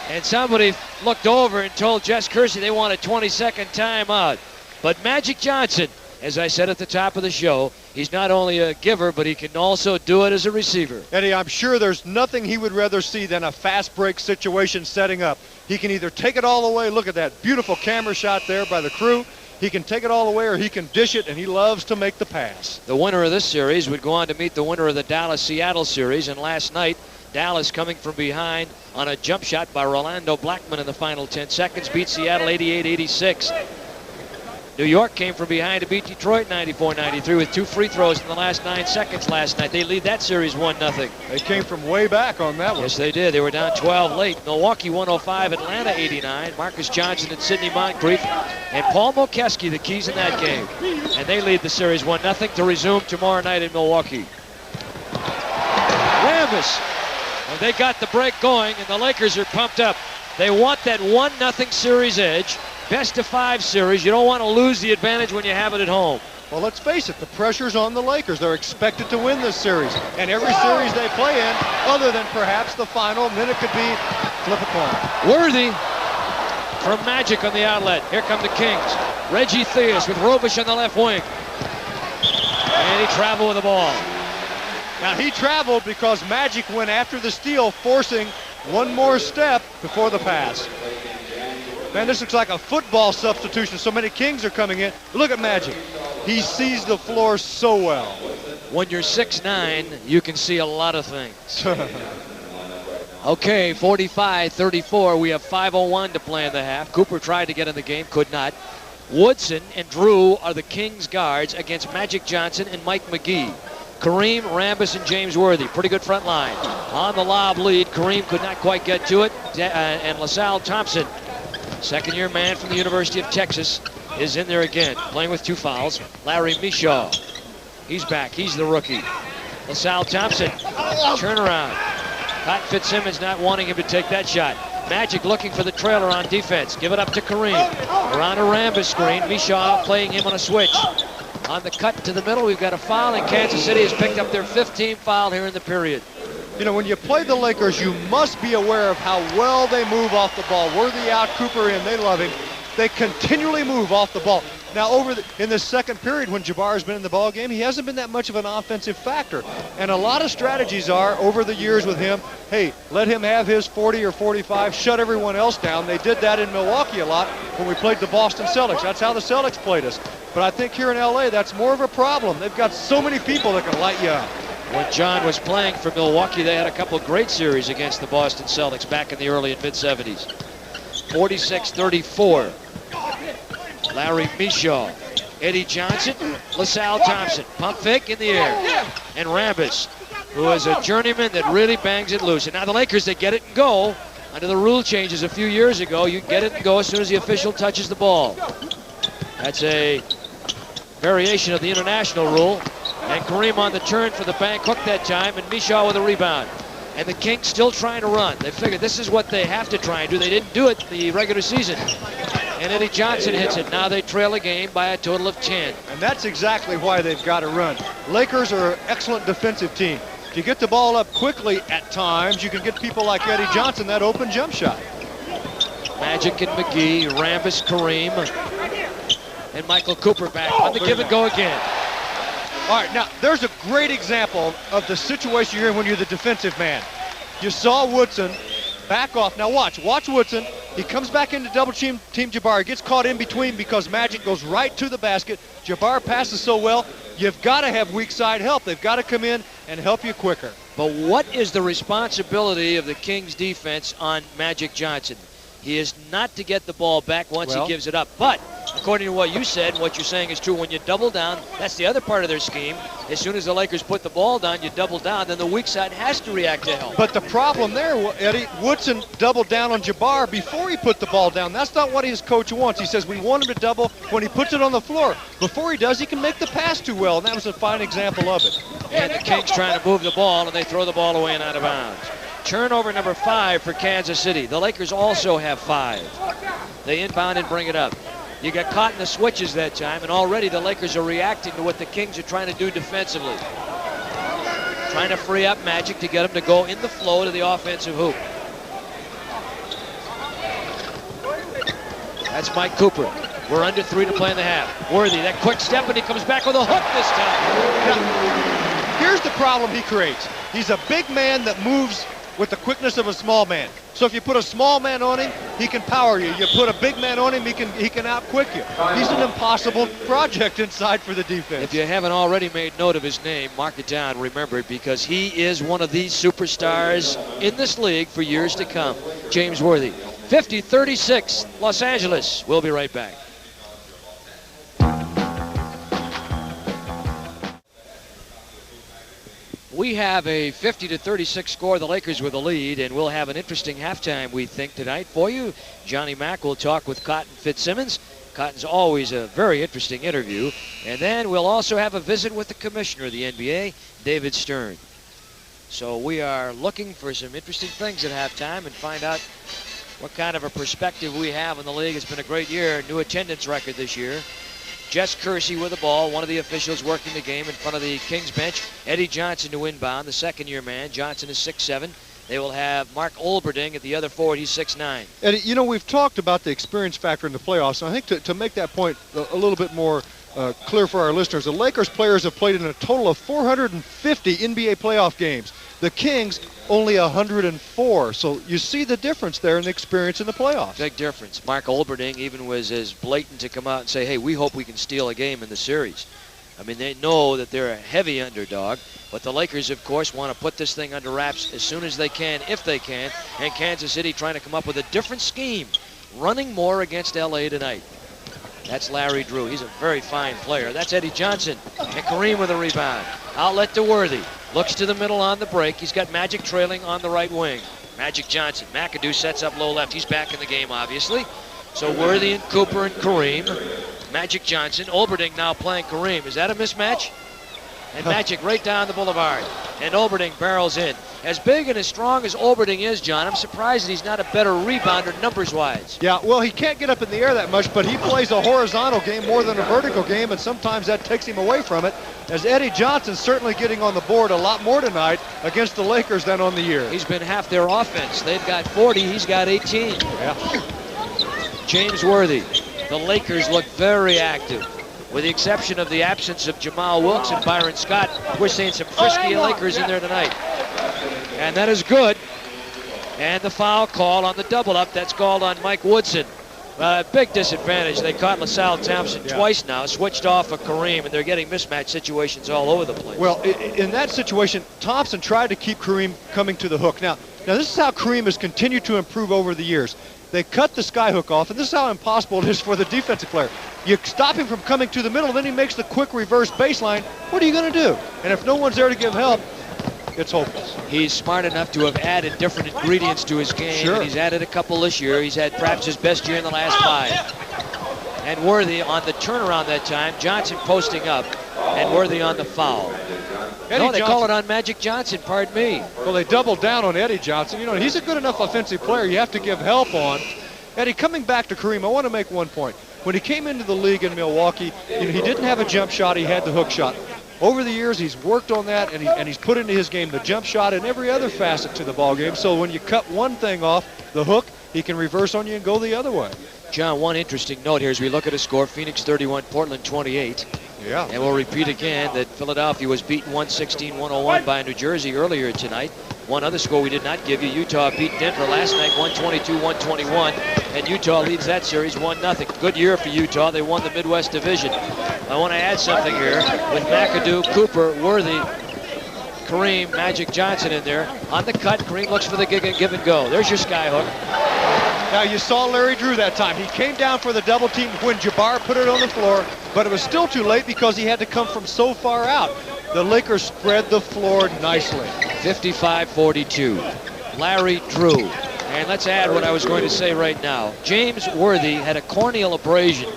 And somebody looked over and told Jess Kersey they want a 20-second timeout. But Magic Johnson, as I said at the top of the show, he's not only a giver, but he can also do it as a receiver. Eddie, I'm sure there's nothing he would rather see than a fast break situation setting up. He can either take it all the way. Look at that beautiful camera shot there by the crew. He can take it all the way or he can dish it, and he loves to make the pass. The winner of this series would go on to meet the winner of the Dallas-Seattle series. And last night, Dallas coming from behind on a jump shot by Rolando Blackman in the final 10 seconds, beat Seattle 88-86. New York came from behind to beat Detroit 94-93 with 2 free throws in the last 9 seconds last night. They lead that series 1-0. They came from way back on that one. Yes, they did. They were down 12 late. Milwaukee 105, Atlanta 89. Marcus Johnson and Sidney Moncrief and Paul Mokeski, the keys in that game. And they lead the series 1-0 to resume tomorrow night in Milwaukee. Rambis. And they got the break going, and the Lakers are pumped up. They want that 1-0 series edge. Best of 5 series. You don't want to lose the advantage when you have it at home. Well, let's face it, the pressure's on the Lakers. They're expected to win this series. And every series they play in, other than perhaps the final, and then it could be flip a coin. Worthy from Magic on the outlet. Here come the Kings. Reggie Theus with Robish on the left wing. And he traveled with the ball. Now, he traveled because Magic went after the steal, forcing one more step before the pass. Man, this looks like a football substitution. So many Kings are coming in. Look at Magic. He sees the floor so well. When you're 6'9", you can see a lot of things. Okay, 45-34. We have 5:01 to play in the half. Cooper tried to get in the game, could not. Woodson and Drew are the Kings guards against Magic Johnson and Mike McGee. Kareem, Rambis, and James Worthy. Pretty good front line. On the lob lead, Kareem could not quite get to it. And LaSalle Thompson, second-year man from the University of Texas, is in there again, playing with 2 fouls. Larry Mishaw, he's back. He's the rookie. LaSalle Thompson, turnaround. Cotton Fitzsimmons not wanting him to take that shot. Magic looking for the trailer on defense. Give it up to Kareem. Around a Rambis screen. Mishaw playing him on a switch. On the cut to the middle, we've got a foul, and Kansas City has picked up their 15th foul here in the period. You know, when you play the Lakers, you must be aware of how well they move off the ball. Worthy out, Cooper in, they love him. They continually move off the ball. Now, in the second period, when Jabbar's been in the ball game, he hasn't been that much of an offensive factor. And a lot of strategies are, over the years with him, hey, let him have his 40 or 45, shut everyone else down. They did that in Milwaukee a lot when we played the Boston Celtics. That's how the Celtics played us. But I think here in L.A., that's more of a problem. They've got so many people that can light you up. When John was playing for Milwaukee, they had a couple of great series against the Boston Celtics back in the early and mid-70s. 46-34. Larry Mishaw, Eddie Johnson, LaSalle Thompson. Pump fake in the air. And Rambis, who is a journeyman that really bangs it loose. And now the Lakers, they get it and go. Under the rule changes a few years ago, you get it and go as soon as the official touches the ball. That's a variation of the international rule. And Kareem on the turn for the bank hook that time, and Mishaw with a rebound. And the Kings still trying to run. They figured this is what they have to try and do. They didn't do it the regular season. And Eddie Johnson hits it. Now they trail the game by a total of 10. And that's exactly why they've got to run. Lakers are an excellent defensive team. If you get the ball up quickly at times, you can get people like Eddie Johnson that open jump shot. Magic and McGee, Rambis, Kareem, and Michael Cooper back on the give and go again. All right, now there's a great example of the situation you're in when you're the defensive man. You saw Woodson back off. Now watch Woodson. He comes back into double team Jabbar. He gets caught in between because Magic goes right to the basket. Jabbar passes so well. You've got to have weak side help. They've got to come in and help you quicker. But what is the responsibility of the Kings defense on Magic Johnson? He is not to get the ball back once he gives it up. But according to what you said, what you're saying is true. When you double down, that's the other part of their scheme. As soon as the Lakers put the ball down, you double down, then the weak side has to react to help. But the problem there, Eddie, Woodson doubled down on Jabbar before he put the ball down. That's not what his coach wants. He says we want him to double when he puts it on the floor. Before he does, he can make the pass too well, and that was a fine example of it. And the Kings trying to move the ball, and they throw the ball away and out of bounds. Turnover number 5 for Kansas City. The Lakers also have 5. They inbound and bring it up. You got caught in the switches that time, and already the Lakers are reacting to what the Kings are trying to do defensively. Trying to free up Magic to get him to go in the flow to the offensive hoop. That's Mike Cooper. We're under 3 to play in the half. Worthy, that quick step, and he comes back with a hook this time. Now, here's the problem he creates. He's a big man that moves with the quickness of a small man. So if you put a small man on him, he can power you. You put a big man on him, he can out-quick you. He's an impossible project inside for the defense. If you haven't already made note of his name, mark it down, remember it, because he is one of these superstars in this league for years to come. James Worthy. 50-36, Los Angeles. We'll be right back. We have a 50-36 score. The Lakers with the lead, and we'll have an interesting halftime, we think, tonight for you. Johnny Mack will talk with Cotton Fitzsimmons. Cotton's always a very interesting interview. And then we'll also have a visit with the commissioner of the NBA, David Stern. So we are looking for some interesting things at halftime and find out what kind of a perspective we have on the league. It's been a great year, new attendance record this year. Jess Kersey with the ball, one of the officials working the game in front of the Kings bench. Eddie Johnson to inbound, the second-year man. Johnson is 6'7". They will have Mark Olberding at the other forward. He's 6'9". Eddie, you know, we've talked about the experience factor in the playoffs, and I think to make that point a little bit more clear for our listeners, the Lakers players have played in a total of 450 NBA playoff games. The Kings only 104. So you see the difference there in the experience in the playoffs. Big difference. Mark Olberding even was as blatant to come out and say, hey, we hope we can steal a game in the series. I mean, they know that they're a heavy underdog, but the Lakers, of course, want to put this thing under wraps as soon as they can, if they can, and Kansas City trying to come up with a different scheme, running more against LA tonight. That's Larry Drew. He's a very fine player. That's Eddie Johnson. And Kareem with a rebound. Outlet to Worthy. Looks to the middle on the break. He's got Magic trailing on the right wing. Magic Johnson. McAdoo sets up low left. He's back in the game, obviously. So Worthy and Cooper and Kareem. Magic Johnson. Olberding now playing Kareem. Is that a mismatch? And Magic right down the boulevard. And Olberding barrels in. As big and as strong as Olberding is, John, I'm surprised that he's not a better rebounder numbers-wise. Yeah, well, he can't get up in the air that much, but he plays a horizontal game more than a vertical game, and sometimes that takes him away from it, as Eddie Johnson's certainly getting on the board a lot more tonight against the Lakers than on the year. He's been half their offense. They've got 40. He's got 18. Yeah. James Worthy. The Lakers look very active. With the exception of the absence of Jamal Wilkes and Byron Scott, we're seeing some frisky Lakers in there tonight. And that is good. And the foul call on the double-up, that's called on Mike Woodson. Big disadvantage. They caught LaSalle Thompson twice now, switched off of Kareem, and they're getting mismatch situations all over the place. Well, in that situation, Thompson tried to keep Kareem coming to the hook. Now this is how Kareem has continued to improve over the years. They cut the skyhook off, and this is how impossible it is for the defensive player. You stop him from coming to the middle, then he makes the quick reverse baseline. What are you going to do? And if no one's there to give help, it's hopeless. He's smart enough to have added different ingredients to his game. Sure. And he's added a couple this year. He's had perhaps his best year in the last 5. And Worthy on the turnaround that time. Johnson posting up, and Worthy on the foul. No, they call it on Magic Johnson, pardon me. Well, they doubled down on Eddie Johnson. You know, he's a good enough offensive player you have to give help on. Eddie, coming back to Kareem, I want to make one point. When he came into the league in Milwaukee, you know, he didn't have a jump shot, he had the hook shot. Over the years, he's worked on that, and he's put into his game the jump shot and every other facet to the ball game. So when you cut one thing off, the hook, he can reverse on you and go the other way. John, one interesting note here as we look at a score, Phoenix 31, Portland 28. Yeah. And we'll repeat again that Philadelphia was beaten 116-101 by New Jersey earlier tonight. One other score we did not give you, Utah beat Denver last night 122-121, and Utah leads that series 1-0. Good year for Utah. They won the Midwest Division. I want to add something here with McAdoo, Cooper, Worthy, Kareem, Magic Johnson in there. On the cut, Kareem looks for the give and go. There's your skyhook. Now, you saw Larry Drew that time. He came down for the double team when Jabbar put it on the floor, but it was still too late because he had to come from so far out. The Lakers spread the floor nicely. 55-42. Larry Drew. And let's add what I was going to say right now. James Worthy had a corneal abrasion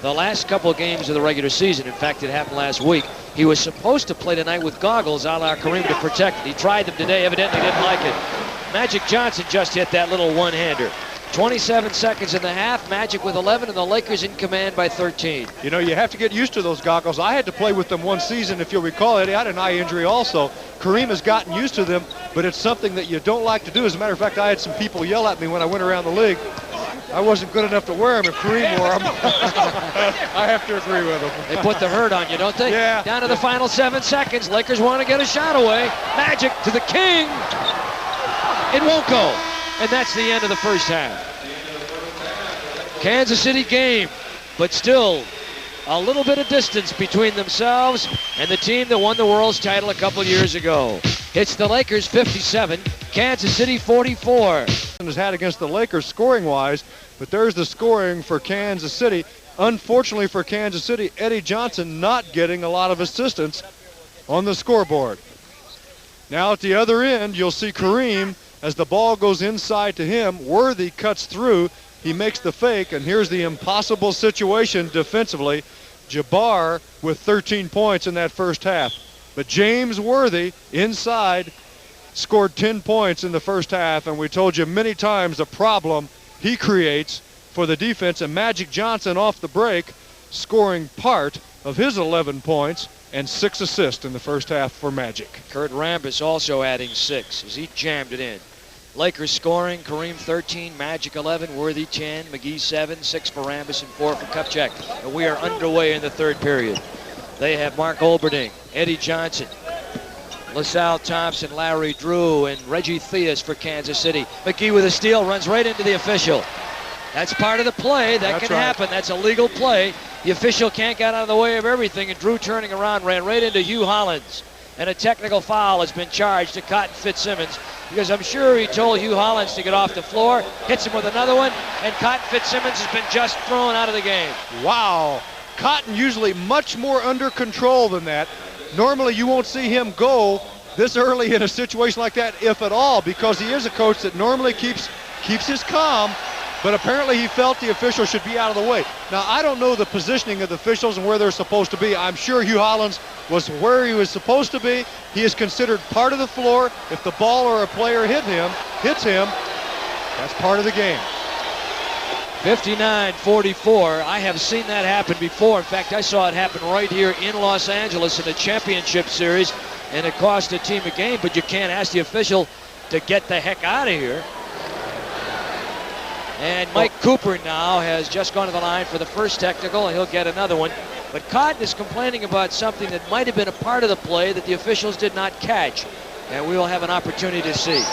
the last couple of games of the regular season. In fact, it happened last week. He was supposed to play tonight with goggles a la Kareem to protect it. He tried them today, evidently didn't like it. Magic Johnson just hit that little one-hander. 27 seconds in the half, Magic with 11, and the Lakers in command by 13. You know, you have to get used to those goggles. I had to play with them one season, if you'll recall, Eddie. I had an eye injury also. Kareem has gotten used to them, but it's something that you don't like to do. As a matter of fact, I had some people yell at me when I went around the league. I wasn't good enough to wear them if Kareem wore them. I have to agree with them. They put the hurt on you, don't they? Yeah. Down to the final 7 seconds. Lakers want to get a shot away. Magic to the king. It won't go. And that's the end of the first half. Kansas City game, but still a little bit of distance between themselves and the team that won the world's title a couple years ago. It's the Lakers 57, Kansas City 44. Has had against the Lakers scoring-wise, but there's the scoring for Kansas City. Unfortunately for Kansas City, Eddie Johnson not getting a lot of assistance on the scoreboard. Now at the other end, you'll see Kareem as the ball goes inside to him. Worthy cuts through. He makes the fake, and here's the impossible situation defensively. Jabbar with 13 points in that first half. But James Worthy inside scored 10 points in the first half, and we told you many times the problem he creates for the defense, and Magic Johnson off the break scoring part of his 11 points and 6 assists in the first half for Magic. Kurt Rambis also adding 6 as he jammed it in. Lakers scoring, Kareem 13, Magic 11, Worthy 10, McGee 7, 6 for Rambis and 4 for Kupchak. And we are underway in the third period. They have Mark Olberding, Eddie Johnson, LaSalle Thompson, Larry Drew, and Reggie Theus for Kansas City. McGee with a steal, runs right into the official. That's part of the play. That can happen. That's a legal play. The official can't get out of the way of everything, and Drew turning around ran right into Hugh Hollins. And a technical foul has been charged to Cotton Fitzsimmons because I'm sure he told Hugh Hollins to get off the floor, hits him with another one, and Cotton Fitzsimmons has been just thrown out of the game. Wow. Cotton usually much more under control than that. Normally you won't see him go this early in a situation like that, if at all, because he is a coach that normally keeps his calm, but apparently he felt the official should be out of the way. Now, I don't know the positioning of the officials and where they're supposed to be. I'm sure Hugh Hollins was where he was supposed to be. He is considered part of the floor. If the ball or a player hits him, that's part of the game. 59-44. I have seen that happen before. In fact, I saw it happen right here in Los Angeles in a championship series, and it cost a team a game, but you can't ask the official to get the heck out of here. And Mike Cooper now has just gone to the line for the first technical, and he'll get another one. But Cotton is complaining about something that might have been a part of the play that the officials did not catch, and we will have an opportunity to see.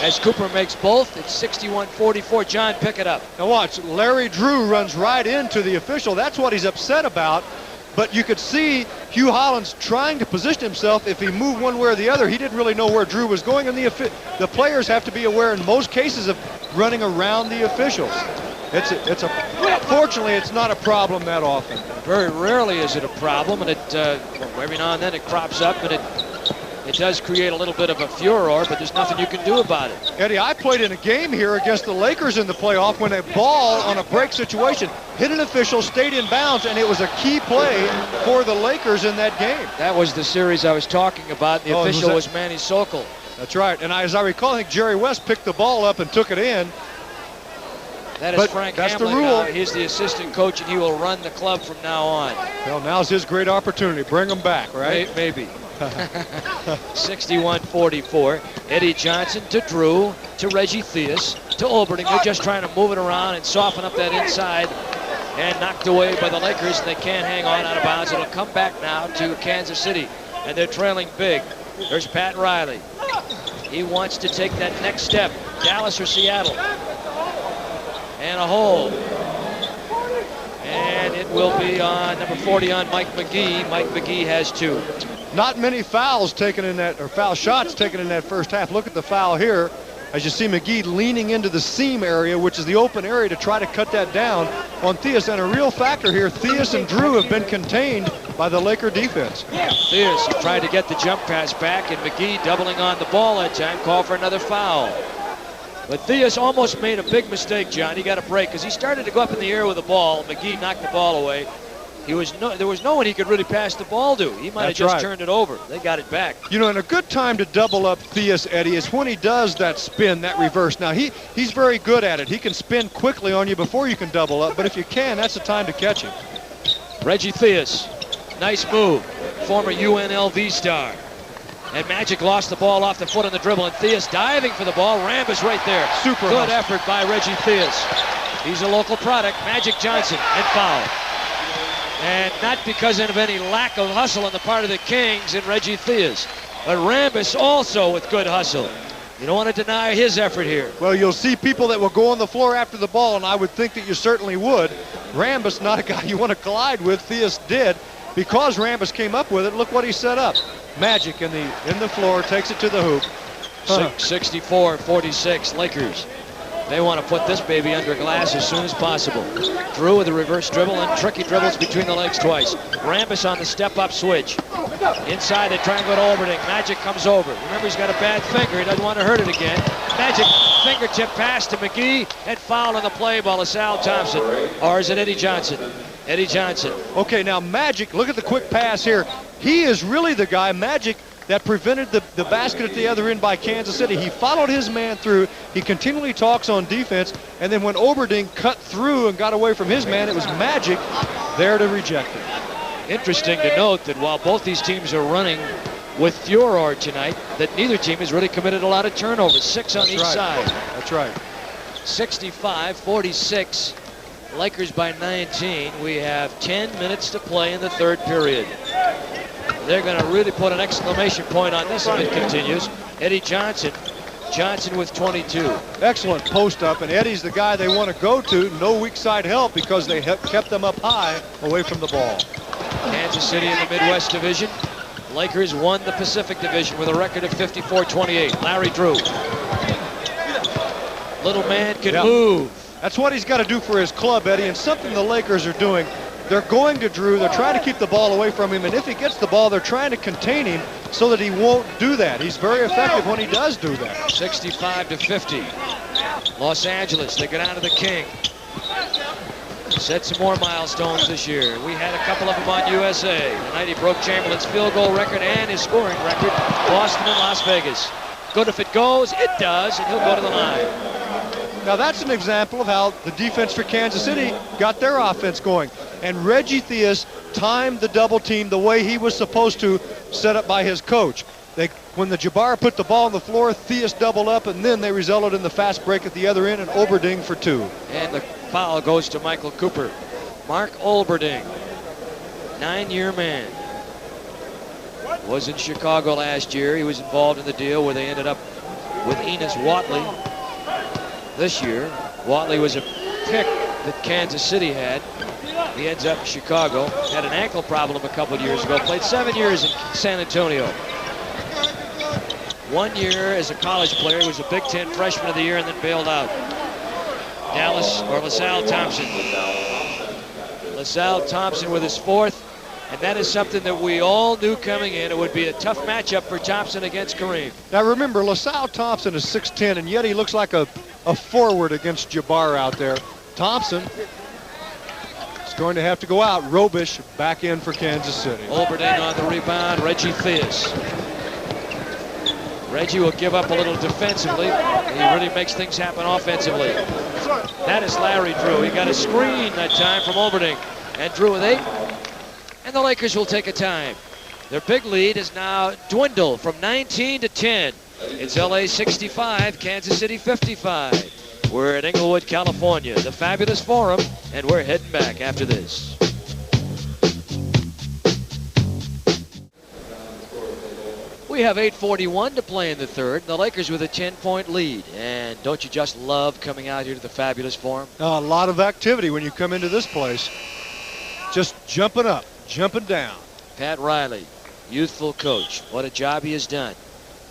As Cooper makes both, it's 61-44. John, pick it up. Now watch, Larry Drew runs right into the official. That's what he's upset about. But you could see Hugh Hollins trying to position himself. If he moved one way or the other, he didn't really know where Drew was going. And the players have to be aware in most cases of running around the officials. Fortunately, it's not a problem that often. Very rarely is it a problem, and every now and then it crops up, and It does create a little bit of a furor, but there's nothing you can do about it. Eddie, I played in a game here against the Lakers in the playoff when a ball on a break situation hit an official, stayed in bounds, and it was a key play for the Lakers in that game. That was the series I was talking about. The official was Manny Sokol. That's right. And as I recall, I think Jerry West picked the ball up and took it in. That is Frank that's Hamlin. the rule. He's the assistant coach, and he will run the club from now on. Well, now's his great opportunity. Bring him back, right? Maybe. 61-44. Eddie Johnson to Drew, to Reggie Theus, to Olberding. They're just trying to move it around and soften up that inside. And knocked away by the Lakers, and they can't hang on out of bounds. It'll come back now to Kansas City, and they're trailing big. There's Pat Riley. He wants to take that next step. Dallas or Seattle. And a hold. And it will be on number 40 on Mike McGee. Mike McGee has 2. Not many fouls taken in that, or foul shots taken in that first half. Look at the foul here. As you see McGee leaning into the seam area, which is the open area, to try to cut that down on Theus. And a real factor here, Theus and Drew have been contained by the Laker defense. Theus tried to get the jump pass back, and McGee doubling on the ball that time, called for another foul. But Theus almost made a big mistake, John. He got a break because he started to go up in the air with the ball. McGee knocked the ball away. There was no one he could really pass the ball to. He might have just turned it over. They got it back. You know, and a good time to double up Theus, Eddie, is when he does that spin, that reverse. Now, he's very good at it. He can spin quickly on you before you can double up, but if you can, that's the time to catch him. Reggie Theus, nice move. Former UNLV star. And Magic lost the ball off the foot on the dribble, and Theus diving for the ball. Rambis right there. Super good effort by Reggie Theus. He's a local product. Magic Johnson, and foul. And not because of any lack of hustle on the part of the Kings and Reggie Theus, but Rambis also with good hustle. You don't want to deny his effort here. Well, you'll see people that will go on the floor after the ball, and I would think that you certainly would. Rambis, not a guy you want to collide with. Theus did. Because Rambis came up with it, look what he set up. Magic in the floor, takes it to the hoop. 64-46 Lakers. They want to put this baby under glass as soon as possible. Drew with a reverse dribble and tricky dribbles between the legs twice. Rambis on the step-up switch. Inside they try and go to Olberding. Magic comes over. Remember, he's got a bad finger. He doesn't want to hurt it again. Magic fingertip pass to McGee, and foul on the play by LaSalle Thompson. Or is it Eddie Johnson? Eddie Johnson. Okay, now Magic, look at the quick pass here. He is really the guy, Magic, that prevented the basket at the other end by Kansas City. He followed his man through. He continually talks on defense. And then when Olberding cut through and got away from his man, it was Magic there to reject it. Interesting to note that while both these teams are running with furor tonight, that neither team has really committed a lot of turnovers. 6 on each side. That's right. 65-46. Lakers by 19. We have 10 minutes to play in the third period. They're going to really put an exclamation point on this if it continues. Eddie Johnson. Johnson with 22. Excellent post up, and Eddie's the guy they want to go to. No weak side help because they kept them up high away from the ball. Kansas City in the Midwest Division. Lakers won the Pacific Division with a record of 54-28. Larry Drew. Little man can move. That's what he's got to do for his club, Eddie, and something the Lakers are doing. They're going to Drew. They're trying to keep the ball away from him, and if he gets the ball, they're trying to contain him so that he won't do that. He's very effective when he does do that. 65-50. Los Angeles, they go down to the King. Set some more milestones this year. We had a couple of them on USA. Tonight he broke Chamberlain's field goal record and his scoring record. Boston and Las Vegas. Good if it goes, it does, and he'll go to the line. Now that's an example of how the defense for Kansas City got their offense going. And Reggie Theus timed the double team the way he was supposed to, set up by his coach. When the Jabbar put the ball on the floor, Theus doubled up, and then they resulted in the fast break at the other end and Olberding for 2. And the foul goes to Michael Cooper. Mark Olberding, 9-year man. Was in Chicago last year. He was involved in the deal where they ended up with Enos Watley. This year, Watley was a pick that Kansas City had. He ends up in Chicago. Had an ankle problem a couple of years ago. Played 7 years in San Antonio. 1 year as a college player. He was a Big Ten freshman of the year and then bailed out. LaSalle Thompson. LaSalle Thompson with his 4th. And that is something that we all knew coming in. It would be a tough matchup for Thompson against Kareem. Now remember, LaSalle Thompson is 6'10", and yet he looks like a forward against Jabbar out there. Thompson is going to have to go out. Robish back in for Kansas City. Olberding on the rebound. Reggie Theus. Reggie will give up a little defensively. He really makes things happen offensively. That is Larry Drew. He got a screen that time from Olberding. And Drew with 8. And the Lakers will take a time. Their big lead is now dwindled from 19 to 10. It's LA 65, Kansas City 55. We're in Inglewood, California, the Fabulous Forum, and we're heading back after this. We have 8:41 to play in the third. The Lakers with a 10-point lead. And don't you just love coming out here to the Fabulous Forum? A lot of activity when you come into this place. Just jumping up, jumping down. Pat Riley, youthful coach. What a job he has done.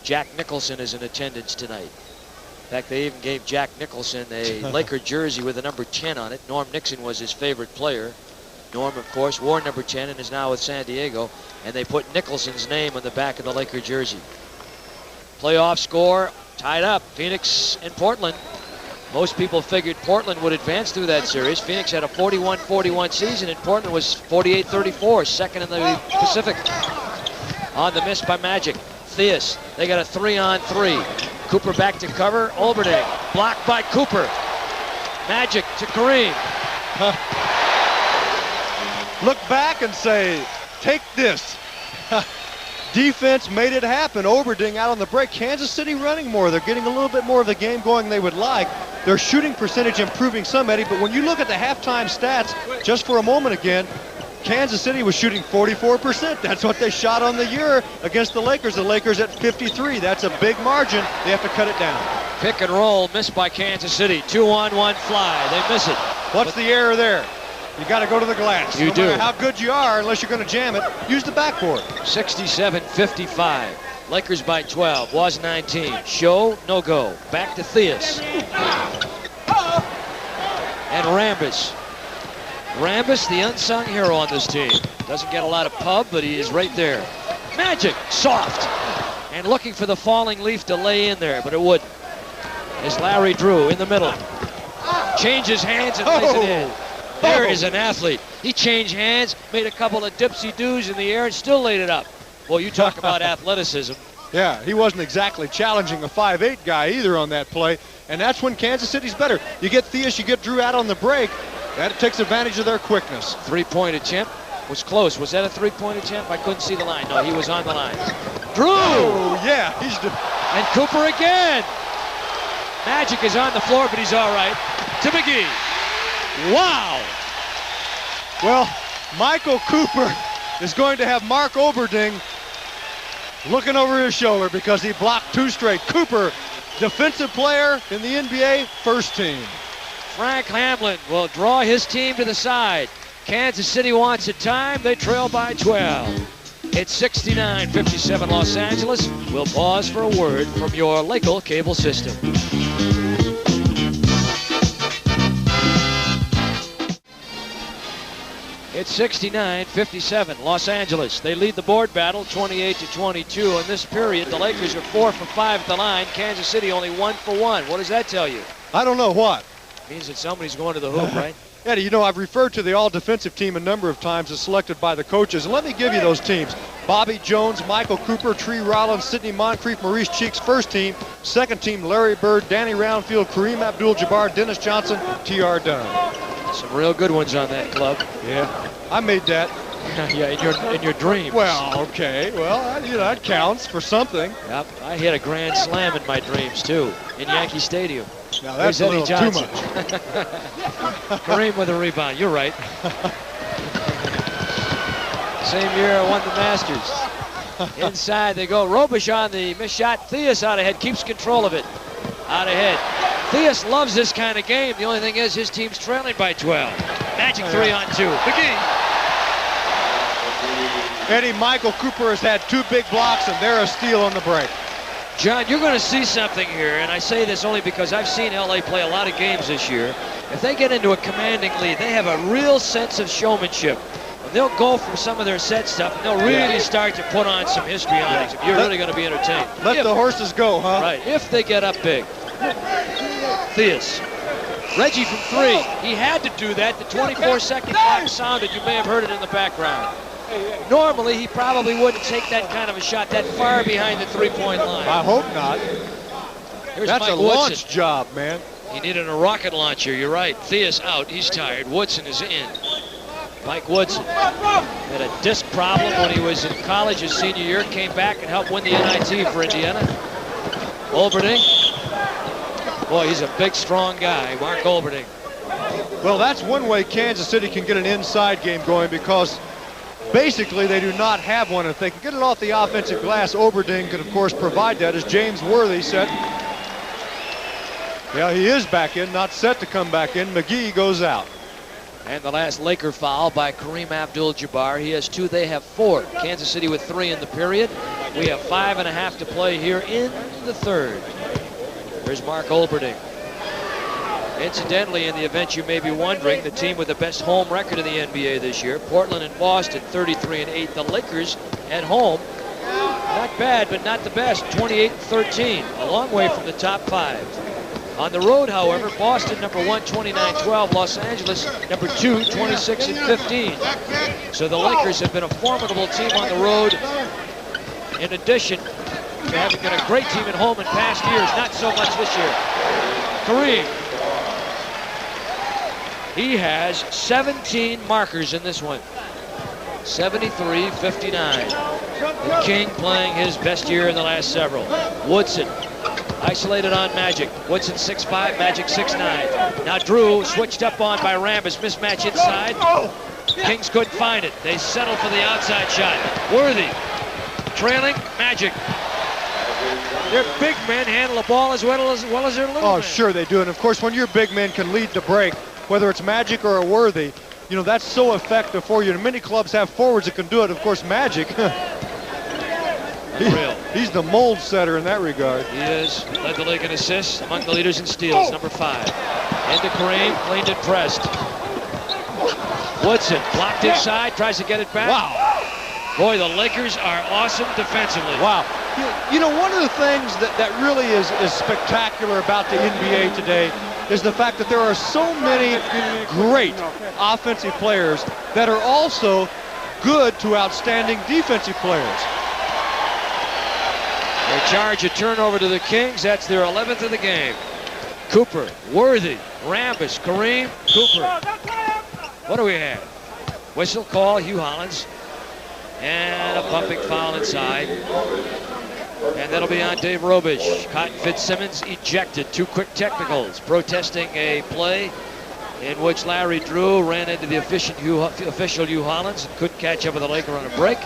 Jack Nicholson is in attendance tonight. In fact, they even gave Jack Nicholson a Laker jersey with the number 10 on it. Norm Nixon was his favorite player. Norm, of course, wore number 10 and is now with San Diego. And they put Nicholson's name on the back of the Laker jersey. Playoff score tied up. Phoenix and Portland. Most people figured Portland would advance through that series. Phoenix had a 41-41 season, and Portland was 48-34, second in the Pacific. On the miss by Magic. Theus, they got a 3-on-3. Cooper back to cover. Olberding, blocked by Cooper. Magic to Kareem. Look back and say, take this. Defense made it happen. Olberding out on the break. Kansas City running more. They're getting a little bit more of the game going they would like. Their shooting percentage improving some, Eddie, but when you look at the halftime stats, just for a moment again, Kansas City was shooting 44%. That's what they shot on the year against the Lakers. The Lakers at 53. That's a big margin. They have to cut it down. Pick and roll missed by Kansas City. 2-on-1 fly. They miss it. What's the error there? You got to go to the glass. You no do. matter how good you are, unless you're going to jam it, use the backboard. 67-55. Lakers by 12. Was 19. Show, no go. Back to Theus. And Rambis. Rambis, the unsung hero on this team. Doesn't get a lot of pub, but he is right there. Magic, soft. And looking for the falling leaf to lay in there, but it wouldn't. Is Larry Drew in the middle. Changes hands and lays it in. There is an athlete. He changed hands, made a couple of dipsy-doos in the air, and still laid it up. Boy, you talk about athleticism. Yeah, he wasn't exactly challenging a 5'8" guy either on that play, and that's when Kansas City's better. You get Theus, you get Drew out on the break. That takes advantage of their quickness. Three-point attempt was close. Was that a three-point attempt? I couldn't see the line. No, he was on the line. Drew! Oh, yeah. And Cooper again. Magic is on the floor, but he's all right. To McGee. Wow! Well, Michael Cooper is going to have Mark Olberding looking over his shoulder because he blocked 2 straight. Cooper, defensive player in the NBA, first team. Frank Hamlin will draw his team to the side. Kansas City wants a time. They trail by 12. It's 69-57 Los Angeles. We'll pause for a word from your local cable system. It's 69-57 Los Angeles. They lead the board battle 28-22. In this period, the Lakers are 4 for 5 at the line. Kansas City only 1 for 1. What does that tell you? I don't know what. Means that somebody's going to the hoop, right? Eddie, you know, I've referred to the all-defensive team a number of times as selected by the coaches. And let me give you those teams. Bobby Jones, Michael Cooper, Tree Rollins, Sidney Moncrief, Maurice Cheeks, first team. Second team, Larry Bird, Danny Roundfield, Kareem Abdul-Jabbar, Dennis Johnson, T.R. Dunn. Some real good ones on that club. Yeah, I made that. Yeah, in your dreams. Well, okay. Well, you know, that counts for something. Yep, I hit a grand slam in my dreams, too, in Yankee Stadium. Now, that's a little too much. Kareem with a rebound. You're right. Same year I won the Masters. Inside they go. Robish on the missed shot. Theus out ahead. Keeps control of it. Out ahead. Theus loves this kind of game. The only thing is his team's trailing by 12. Magic 3-on-2. McGee. Eddie, Michael Cooper has had 2 big blocks, and they're a steal on the break. John, you're going to see something here, and I say this only because I've seen LA play a lot of games this year. If they get into a commanding lead, they have a real sense of showmanship. They'll go from some of their set stuff, and they'll really start to put on some histrionics. If you're really going to be entertained. Let the horses go, huh? Right, if they get up big. Theus. Reggie from 3. He had to do that. The 24-second clock sounded. You may have heard it in the background. Normally, he probably wouldn't take that kind of a shot that far behind the three-point line. I hope not. Here's That's Mike a Woodson. launch job, man. He needed a rocket launcher. You're right. Theus out. He's tired. Woodson is in. Mike Woodson had a disc problem when he was in college his senior year. Came back and helped win the NIT for Indiana. Olberding. Boy, he's a big, strong guy, Mark Olberding. Well, that's one way Kansas City can get an inside game going, because basically they do not have one. If they can get it off the offensive glass, Olberding could, of course, provide that, as James Worthy said. Yeah, he is back in, not set to come back in. McGee goes out. And the last Laker foul by Kareem Abdul-Jabbar. He has 2, they have 4. Kansas City with 3 in the period. We have 5.5 to play here in the third. There's Mark Olberding. Incidentally, in the event you may be wondering, the team with the best home record in the NBA this year, Portland and Boston, 33-8. The Lakers at home, not bad, but not the best, 28-13. A long way from the top 5. On the road, however, Boston number 1, 29-12. Los Angeles number 2, 26-15. So the Lakers have been a formidable team on the road. In addition to having been a great team at home in past years, not so much this year. Kareem. He has 17 markers in this one. 73-59. The King playing his best year in the last several. Woodson. Isolated on Magic. Woodson 6'5", Magic 6'9". Now Drew switched up on by Rambis. Mismatch inside. Kings couldn't find it. They settle for the outside shot. Worthy. Trailing Magic. Their big men handle the ball as well as their little men. Oh, sure they do. And of course, when your big men can lead the break, whether it's Magic or a Worthy, you know, that's so effective for you. And many clubs have forwards that can do it. Of course, Magic. He's the mold setter in that regard. He is. Led the league in assists, among the leaders in steals, number 5. Into Kareem, cleaned and pressed. Woodson blocked inside, tries to get it back. Wow. Boy, the Lakers are awesome defensively. Wow. You know, one of the things that really is spectacular about the NBA today is the fact that there are so many great offensive players that are also good to outstanding defensive players. They charge a turnover to the Kings. That's their 11th of the game. Cooper, Worthy, Rambis, Kareem, Cooper. What do we have? Whistle call, Hugh Hollins. And a bumping foul inside. And that'll be on Dave Robish. Cotton Fitzsimmons ejected. 2 quick technicals. Protesting a play in which Larry Drew ran into the official Hugh Hollins and couldn't catch up with the Laker on a break.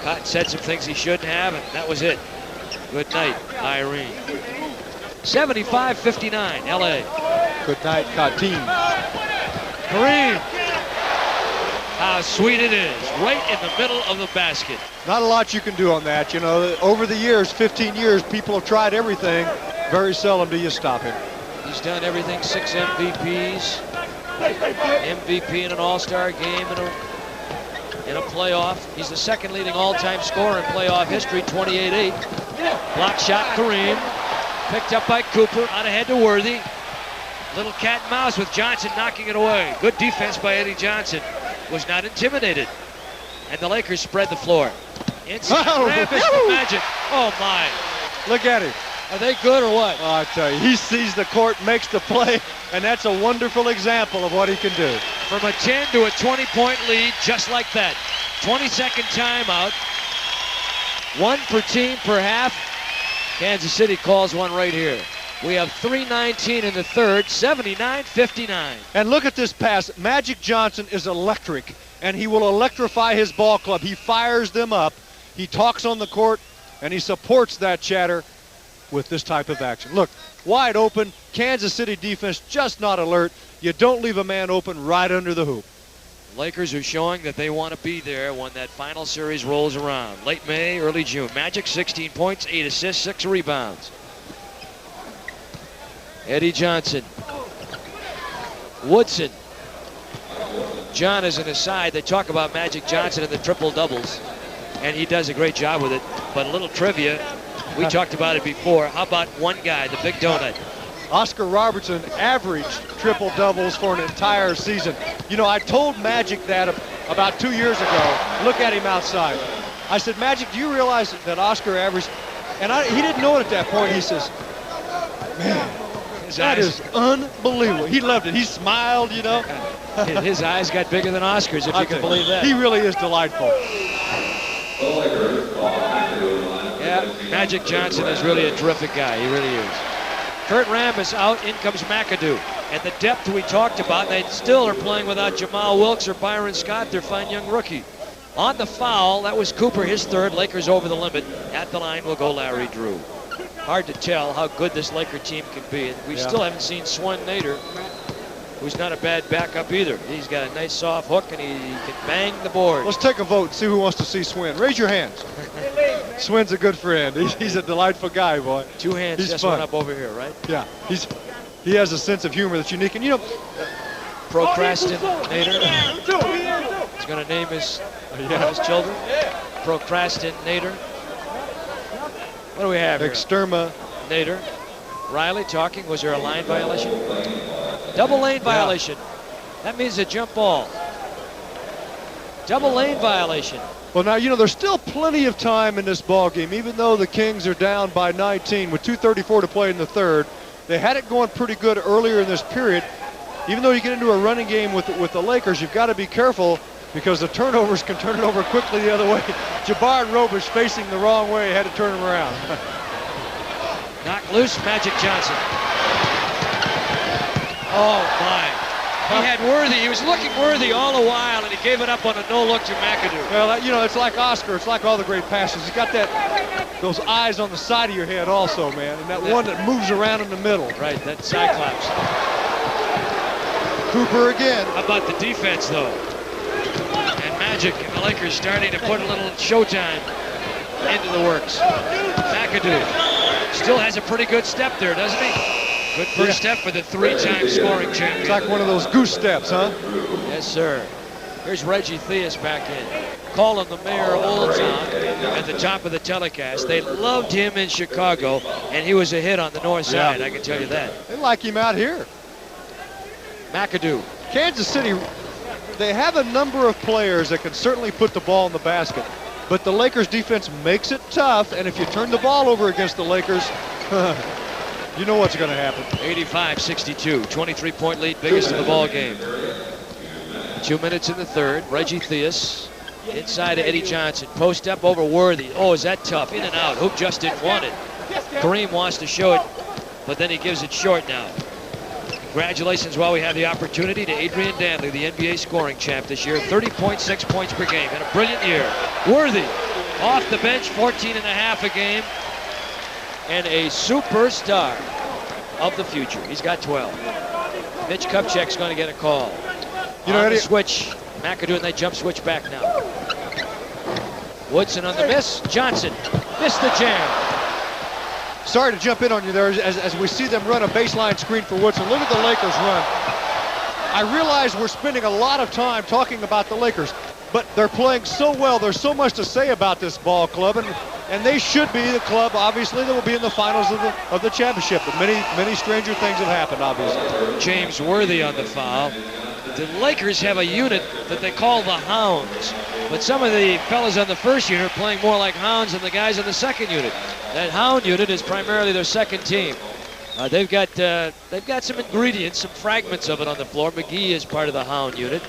Cotton said some things he shouldn't have, and that was it. Good night, Irene. 75-59, LA. Good night, Cotton. Kareem. How sweet it is, right in the middle of the basket. Not a lot you can do on that. You know, over the years, 15 years, people have tried everything. Very seldom do you stop him. He's done everything, 6 MVPs. MVP in an all-star game in a playoff. He's the second leading all-time scorer in playoff history, 28-8. Block shot, Kareem. Picked up by Cooper, on ahead to Worthy. Little cat and mouse with Johnson knocking it away. Good defense by Eddie Johnson. Was not intimidated. And the Lakers spread the floor. Inside, Rambis with Magic. Oh my. Look at him. Are they good or what? Oh, I tell you, he sees the court, makes the play, and that's a wonderful example of what he can do. From a 10 to a 20-point lead, just like that. 20-second timeout. 1 per team per half. Kansas City calls one right here. We have 3:19 in the third, 79-59. And look at this pass. Magic Johnson is electric, and he will electrify his ball club. He fires them up. He talks on the court, and he supports that chatter with this type of action. Look, wide open, Kansas City defense just not alert. You don't leave a man open right under the hoop. Lakers are showing that they want to be there when that final series rolls around. Late May, early June. Magic 16 points, 8 assists, 6 rebounds. Eddie Johnson. Woodson. John, as an aside, they talk about Magic Johnson and the triple doubles, and he does a great job with it. But a little trivia, we talked about it before. How about one guy, the big donut? Oscar Robertson averaged triple doubles for an entire season. You know, I told Magic that about 2 years ago. Look at him outside. I said, Magic, do you realize that Oscar averaged? And he didn't know it at that point. He says, man, that is unbelievable. He loved it. He smiled, you know. His eyes got bigger than Oscar's, if you can believe that. He really is delightful. Yeah, Magic Johnson is really a terrific guy. He really is. Kurt Rambis out. In comes McAdoo. And the depth we talked about, they still are playing without Jamal Wilkes or Byron Scott, their fine young rookie. On the foul, that was Cooper, his third. Lakers over the limit. At the line will go Larry Drew. Hard to tell how good this Laker team can be. And we still haven't seen Swen Nader, who's not a bad backup either. He's got a nice soft hook, and he can bang the board. Let's take a vote and see who wants to see Swen. Raise your hands. Swen's a good friend. He's a delightful guy, boy. Two hands He's just fun. went up over here, right? Yeah, he has a sense of humor that's unique. And, you know, Procrastinator. He's going to name his children. Procrastinator. What do we have here? Exterminator. Riley talking. Was there a line violation? Double lane violation. That means a jump ball. Double lane violation. Well, now, you know, there's still plenty of time in this ball game, even though the Kings are down by 19 with 2:34 to play in the third. They had it going pretty good earlier in this period. Even though you get into a running game with the Lakers, you've got to be careful because the turnovers can turn it over quickly the other way. Jabbar Robish facing the wrong way, had to turn him around. Knock loose, Magic Johnson. Oh, my. He had Worthy. He was looking Worthy all the while, and he gave it up on a no-look to McAdoo. Well, you know, it's like Oscar. It's like all the great passes. He's got those eyes on the side of your head also, man, and that one that moves around in the middle. Right, that Cyclops. Cooper again. How about the defense, though? And Magic and the Lakers starting to put a little showtime into the works. McAdoo still has a pretty good step there, doesn't he? Good first step for the three-time scoring champion. It's like one of those goose steps, huh? Yes, sir. Here's Reggie Theus back in. Calling the mayor old time at the top of the telecast. They loved him in Chicago, and he was a hit on the north side, I can tell you that. They like him out here. McAdoo. Kansas City, they have a number of players that can certainly put the ball in the basket, but the Lakers defense makes it tough, and if you turn the ball over against the Lakers, you know what's going to happen. 85-62, 23-point lead, biggest of the ball game. 2 minutes in the third. Reggie Theus inside to Eddie Johnson. Post up over Worthy. Oh, is that tough? In and out. Hoop just didn't want it. Kareem wants to show it, but then he gives it short now. Congratulations while we have the opportunity to Adrian Dantley, the NBA scoring champ this year. 30.6 points per game in a brilliant year. Worthy off the bench, 14.5 a game. And a superstar of the future. He's got 12. Mitch Kupchak's going to get a call. You know, on the switch, McAdoo, and they jump switch back now. Woodson on the miss. Johnson missed the jam. Sorry to jump in on you there as we see them run a baseline screen for Woodson. Look at the Lakers run. I realize we're spending a lot of time talking about the Lakers, but they're playing so well. There's so much to say about this ball club, and they should be the club, obviously, that will be in the finals of the championship. But many stranger things have happened, obviously. James Worthy on the foul. The Lakers have a unit that they call the Hounds, but some of the fellas on the first unit are playing more like Hounds than the guys on the second unit. That Hound unit is primarily their second team. They've got some ingredients, some fragments of it on the floor. McGee is part of the Hound unit.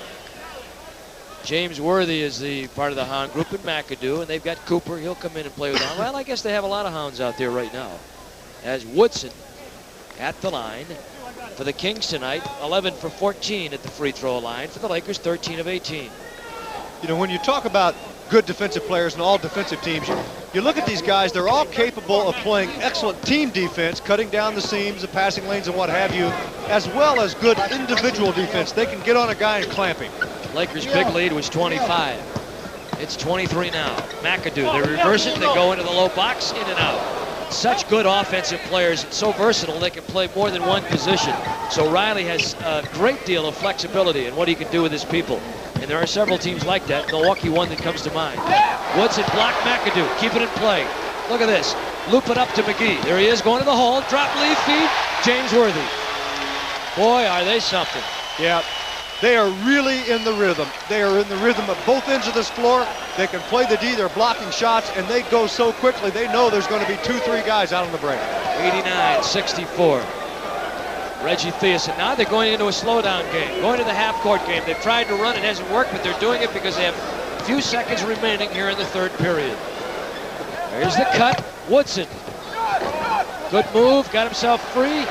James Worthy is the part of the Hound group, and McAdoo, and they've got Cooper. He'll come in and play with them. Well, I guess they have a lot of Hounds out there right now. As Woodson at the line for the Kings tonight, 11 for 14 at the free throw line. For the Lakers, 13 of 18. You know, when you talk about good defensive players and all defensive teams, you look at these guys, they're all capable of playing excellent team defense, cutting down the seams, the passing lanes, and what have you, as well as good individual defense. They can get on a guy and clamp him. Lakers' big lead was 25. It's 23 now. McAdoo, they reverse it, they go into the low box, in and out. such good offensive players and so versatile they can play more than one position. So Riley has a great deal of flexibility in what he can do with his people. And there are several teams like that. Milwaukee, one that comes to mind. Woodson block McAdoo, keep it in play. Look at this. Loop it up to McGee. There he is going to the hole. Drop lead feed. James Worthy. Boy, are they something. Yeah, they are really in the rhythm. They are in the rhythm of both ends of this floor. They can play the D. They're blocking shots, and they go so quickly. They know there's going to be 2-3 guys out on the break. 89-64. Reggie Theus. Now they're going into a slowdown game, going to the half-court game. They've tried to run. It hasn't worked, but they're doing it because they have a few seconds remaining here in the third period. There's the cut. Woodson. Good move. Got himself free.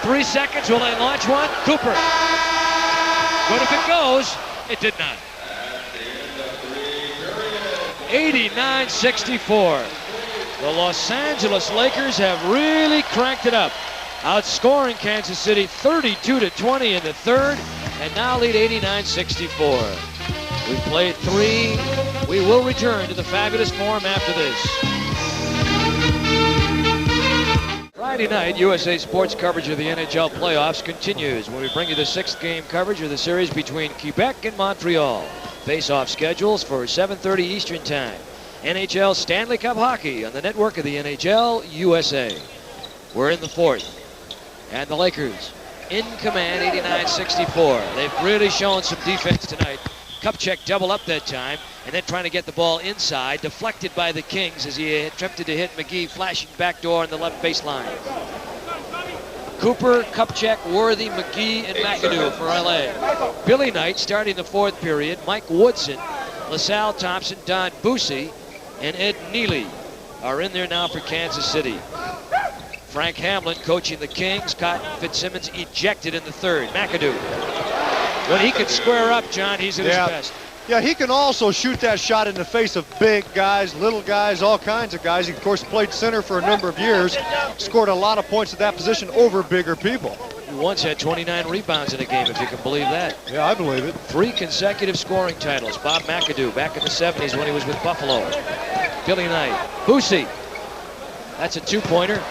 3 seconds. Will they launch one? Cooper. But if it goes, it did not. 89-64. The Los Angeles Lakers have really cranked it up, outscoring Kansas City 32-20 in the third, and now lead 89-64. We played 3. We will return to the fabulous Forum after this. Friday night, USA Sports coverage of the NHL playoffs continues when we bring you the 6th game coverage of the series between Quebec and Montreal. Face-off schedules for 7:30 Eastern Time. NHL Stanley Cup hockey on the network of the NHL USA. We're in the 4th, and the Lakers in command, 89-64. They've really shown some defense tonight. Kupchak double up that time, and then trying to get the ball inside, deflected by the Kings as he attempted to hit McGee, flashing back door on the left baseline. Cooper, Kupchak, Worthy, McGee, and McAdoo for LA. Billy Knight starting the 4th period. Mike Woodson, LaSalle Thompson, Don Boosie, and Ed Neely are in there now for Kansas City. Frank Hamlin coaching the Kings. Cotton Fitzsimmons ejected in the 3rd. McAdoo. When he can square up, John, he's at his best. Yeah, he can also shoot that shot in the face of big guys, little guys, all kinds of guys. He, of course, played center for a number of years, scored a lot of points at that position over bigger people. He once had 29 rebounds in a game, if you can believe that. Yeah, I believe it. 3 consecutive scoring titles. Bob McAdoo back in the 70s when he was with Buffalo. Billy Knight. Boosie. That's a 2-pointer.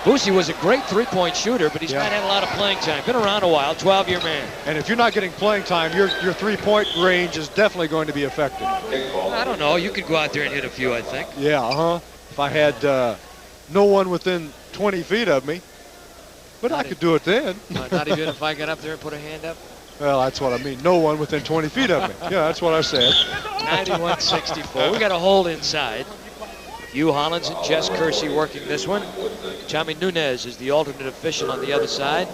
Boosie was a great 3-point shooter, but he's not had a lot of playing time. Been around a while, 12-year man. And if you're not getting playing time, your 3-point range is definitely going to be affected. I don't know. You could go out there and hit a few, I think. Yeah, If I had no one within 20 feet of me. But I could do it then. Not even if I got up there and put a hand up? Well, that's what I mean. No one within 20 feet of me. Yeah, that's what I said. 91-64. We got a hold inside. Hugh Hollins and Jess Kersey working this one. Tommy Nunez is the alternate official on the other side.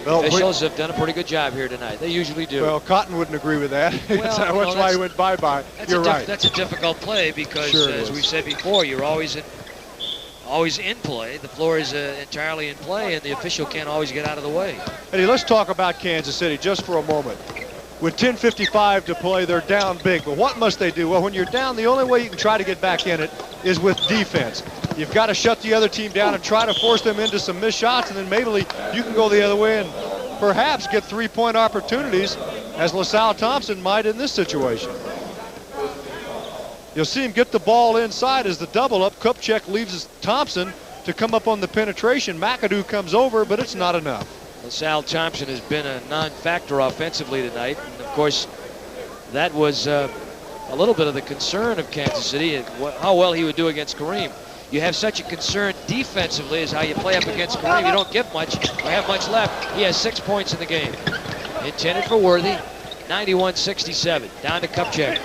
Well, officials have done a pretty good job here tonight. They usually do. Well, Cotton wouldn't agree with that. Well, that's why he went bye-bye. You're right. That's a difficult play because, as we've said before, you're always in play. The floor is entirely in play, and the official can't always get out of the way. Eddie, let's talk about Kansas City just for a moment. With 10:55 to play, they're down big. But what must they do? Well, when you're down, the only way you can try to get back in it is with defense. You've got to shut the other team down and try to force them into some missed shots, and then maybe you can go the other way and perhaps get 3-point opportunities, as LaSalle Thompson might in this situation. You'll see him get the ball inside as the double up. Kupchak leaves Thompson to come up on the penetration. McAdoo comes over, but it's not enough. LaSalle Thompson has been a non-factor offensively tonight. And of course, that was a little bit of the concern of Kansas City and how well he would do against Kareem. You have such a concern defensively as how you play up against Kareem. You don't give much or have much left. He has 6 points in the game. Intended for Worthy. 91-67. Down to Kupchak.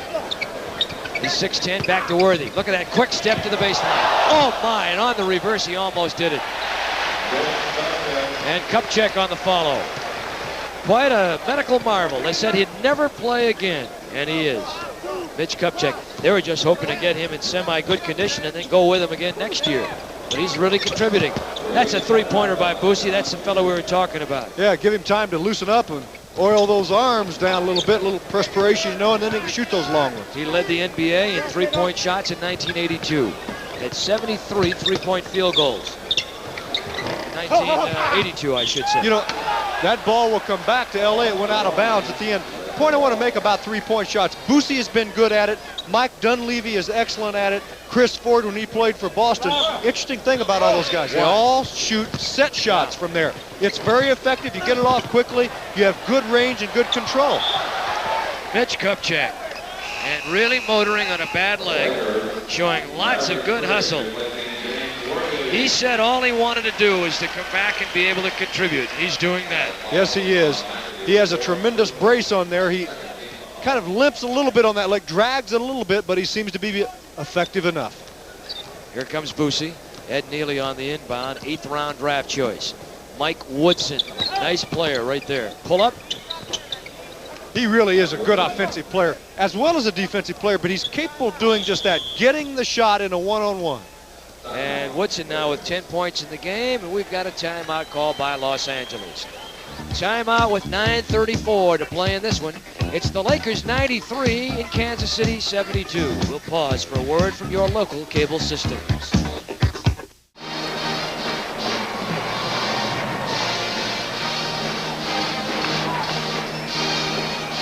He's 6'10", back to Worthy. Look at that quick step to the baseline. Oh my, and on the reverse, he almost did it. And Kupchak on the follow. Quite a medical marvel. They said he'd never play again, and he is. Mitch Kupchak. They were just hoping to get him in semi-good condition and then go with him again next year. But he's really contributing. That's a 3-pointer by Boosie. That's the fellow we were talking about. Yeah, give him time to loosen up and oil those arms down a little bit, a little perspiration, and then he can shoot those long ones. He led the NBA in 3-point shots in 1982. Had 73 3-point field goals. 1982, I should say. That ball will come back to LA. It went out of bounds at the end. Point I want to make about three-point shots. Boosie has been good at it. Mike Dunleavy is excellent at it. Chris Ford, when he played for Boston. Interesting thing about all those guys, they all shoot set shots from there. It's very effective. You get it off quickly. You have good range and good control. Mitch Kupchak, and really motoring on a bad leg, showing lots of good hustle. He said all he wanted to do was to come back and be able to contribute. He's doing that. Yes, he is. He has a tremendous brace on there. He kind of limps a little bit on that leg, drags it a little bit, but he seems to be effective enough. Here comes Boosie. Ed Neely on the inbound, 8th round draft choice. Mike Woodson, nice player right there. Pull up. He really is a good offensive player as well as a defensive player, but he's capable of doing just that, getting the shot in a one-on-one. And Woodson now with 10 points in the game, and we've got a timeout called by Los Angeles. Timeout with 9:34 to play in this one. It's the Lakers 93 in Kansas City 72. We'll pause for a word from your local cable systems.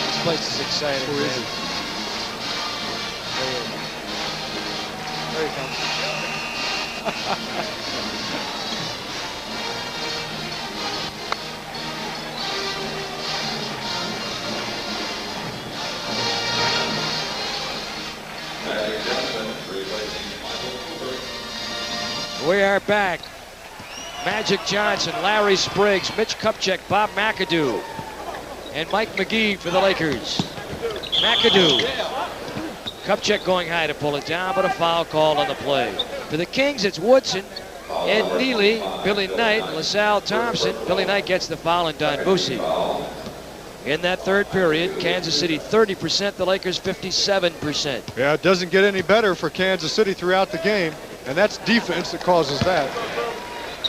This place is exciting. Who is it? There he comes. We are back. Magic Johnson, Larry Spriggs, Mitch Kupchak, Bob McAdoo, and Mike McGee for the Lakers. McAdoo. Kupchak going high to pull it down, but a foul called on the play. For the Kings, it's Woodson, Ed Neely, Billy Knight, LaSalle Thompson. Billy Knight gets the foul, and Don Boosie. In that third period, Kansas City 30%, the Lakers 57%. Yeah, it doesn't get any better for Kansas City throughout the game, and that's defense that causes that.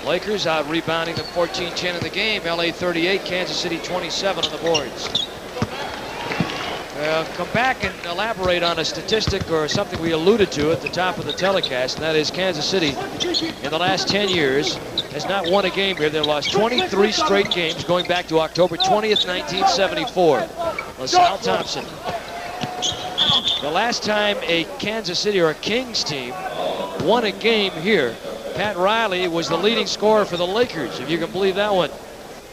Lakers out rebounding them 14-10 in the game. LA 38, Kansas City 27 on the boards. Come back and elaborate on a statistic or something we alluded to at the top of the telecast, and that is Kansas City in the last 10 years has not won a game here. They've lost 23 straight games going back to October 20th, 1974. LaSalle Thompson. The last time a Kansas City or a Kings team won a game here, Pat Riley was the leading scorer for the Lakers, if you can believe that one.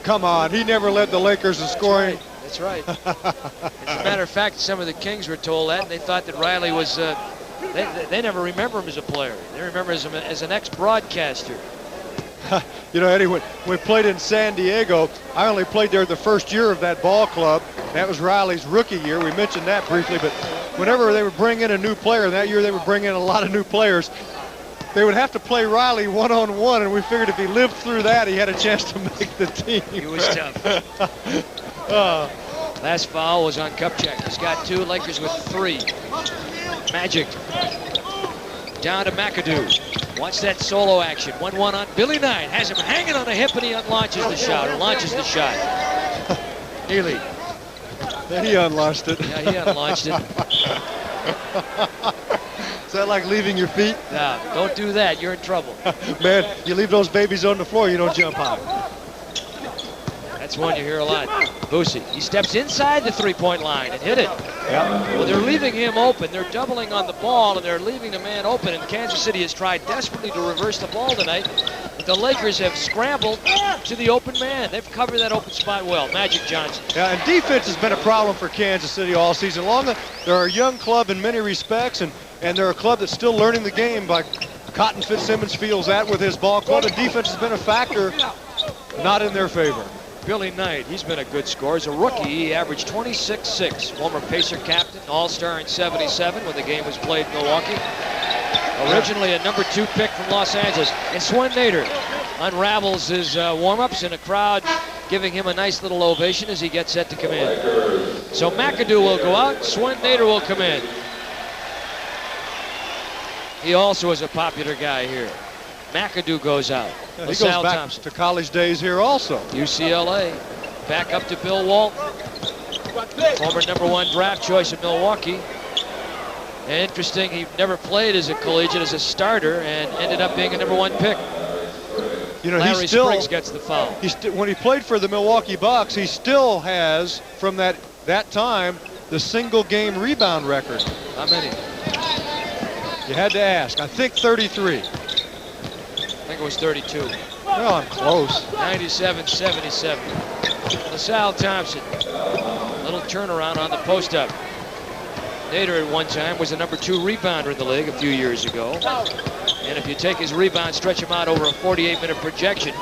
Come on, he never led the Lakers in scoring. That's right. As a matter of fact, some of the Kings were told that, and they thought that Riley was, they never remember him as a player. They remember him as an ex-broadcaster. You know, Eddie, when we played in San Diego, I only played there the first year of that ball club. That was Riley's rookie year. We mentioned that briefly, but whenever they would bring in a new player, and that year they would bring in a lot of new players, they would have to play Riley one-on-one, and we figured if he lived through that, he had a chance to make the team. He was tough. Last foul was on Kupchak. He's got 2, Lakers with 3. Magic. Down to McAdoo. Watch that solo action. 1-1 on Billy Knight. Has him hanging on a hip, and he unlaunches the shot. Neely. He unlaunched it. Yeah, he unlaunched it. Is that like leaving your feet? No, don't do that. You're in trouble. Man, you leave those babies on the floor, you don't jump high. That's one you hear a lot. Boosie, he steps inside the three-point line and hit it. Yep. Well, they're leaving him open. They're doubling on the ball, and they're leaving the man open. And Kansas City has tried desperately to reverse the ball tonight. But the Lakers have scrambled to the open man. They've covered that open spot well. Magic Johnson. Yeah, and defense has been a problem for Kansas City all season long. They're a young club in many respects, and they're a club that's still learning the game. Like Cotton Fitzsimmons feels that with his ball club. And defense has been a factor, not in their favor. Billy Knight, he's been a good scorer. As a rookie, he averaged 26-6. Former Pacer captain, all-star in 77 when the game was played in Milwaukee. Originally a #2 pick from Los Angeles. And Swen Nader unravels his warm-ups in a crowd giving him a nice little ovation as he gets set to come in. So McAdoo will go out, Swen Nader will come in. He also is a popular guy here. McAdoo goes out. Yeah, he goes back Thompson. To college days here also. UCLA. Back up to Bill Walton. Former #1 draft choice in Milwaukee. And interesting, he never played as a collegiate, as a starter, and ended up being a #1 pick. You know, Larry Spriggs gets the foul. When he played for the Milwaukee Bucks, he still has, from that time, the single game rebound record. How many? You had to ask. I think 33. I think it was 32. Well, I'm close. 97-77. LaSalle Thompson. Little turnaround on the post-up. Nader at one time was the #2 rebounder in the league a few years ago. And if you take his rebound, stretch him out over a 48-minute projection,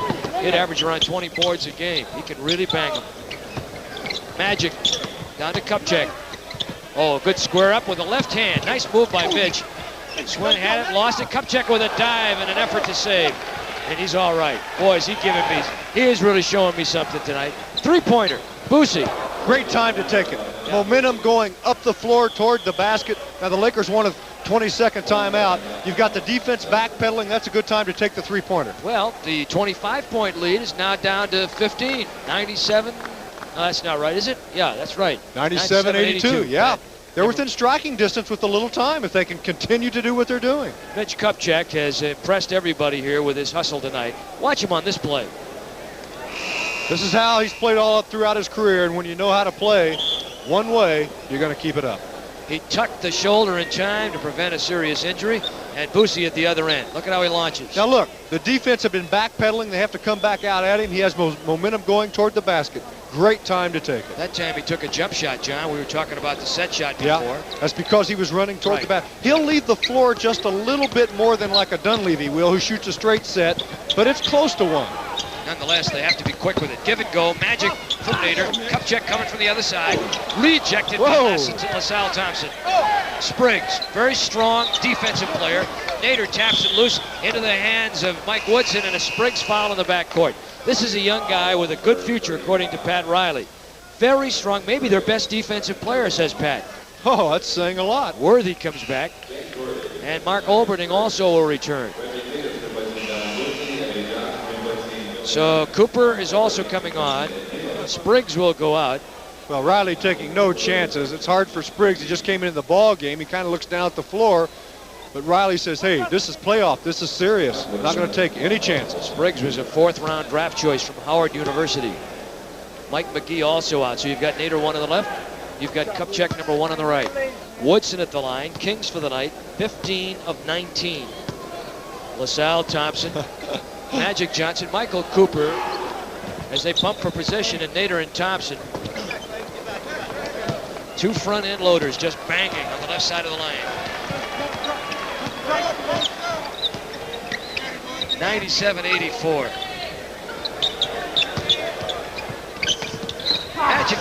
he'd average around 20 boards a game. He can really bang them. Magic down to Kupchak. Oh, good square up with a left hand. Nice move by Mitch. Swin had it, lost it. Kupchak with a dive and an effort to save. And he's all right. Boys, he is really showing me something tonight. Three-pointer, Boosie. Great time to take it. Yeah. Momentum going up the floor toward the basket. Now the Lakers want a 20-second timeout. You've got the defense backpedaling. That's a good time to take the three-pointer. Well, the 25-point lead is now down to 15. 97. No, that's not right, is it? Yeah, that's right. 97-82. Yeah. They're within striking distance with a little time if they can continue to do what they're doing. Mitch Kupchak has impressed everybody here with his hustle tonight. Watch him on this play. This is how he's played all throughout his career, and when you know how to play one way, you're going to keep it up. He tucked the shoulder in time to prevent a serious injury, and Boosie at the other end. Look at how he launches. Now look, the defense have been backpedaling. They have to come back out at him. He has momentum going toward the basket. Great time to take it. That time he took a jump shot, John. We were talking about the set shot before. Yeah, that's because he was running toward the basket. He'll leave the floor just a little bit more than like a Dunleavy will, who shoots a straight set, but it's close to one. Nonetheless, they have to be quick with it. Give and go. Magic from Nader. Kupchak coming from the other side. Rejected by LaSalle Thompson. Spriggs, very strong defensive player. Nader taps it loose into the hands of Mike Woodson, and a Spriggs foul in the backcourt. This is a young guy with a good future, according to Pat Riley. Very strong, maybe their best defensive player, says Pat. Oh, that's saying a lot. Worthy comes back, and Mark Olberding also will return. So Cooper is also coming on. Spriggs will go out. Well, Riley taking no chances. It's hard for Spriggs. He just came into the ball game. He kind of looks down at the floor. But Riley says, hey, this is playoff. This is serious. I'm not going to take any chances. Spriggs was a 4th-round draft choice from Howard University. Mike McGee also out. So you've got Nader 1 on the left. You've got Kupchak #1 on the right. Woodson at the line. Kings for the night. 15 of 19. LaSalle Thompson. Magic Johnson, Michael Cooper, as they pump for position, and Nader and Thompson. 2 front-end loaders just banging on the left side of the lane. 97-84. Magic.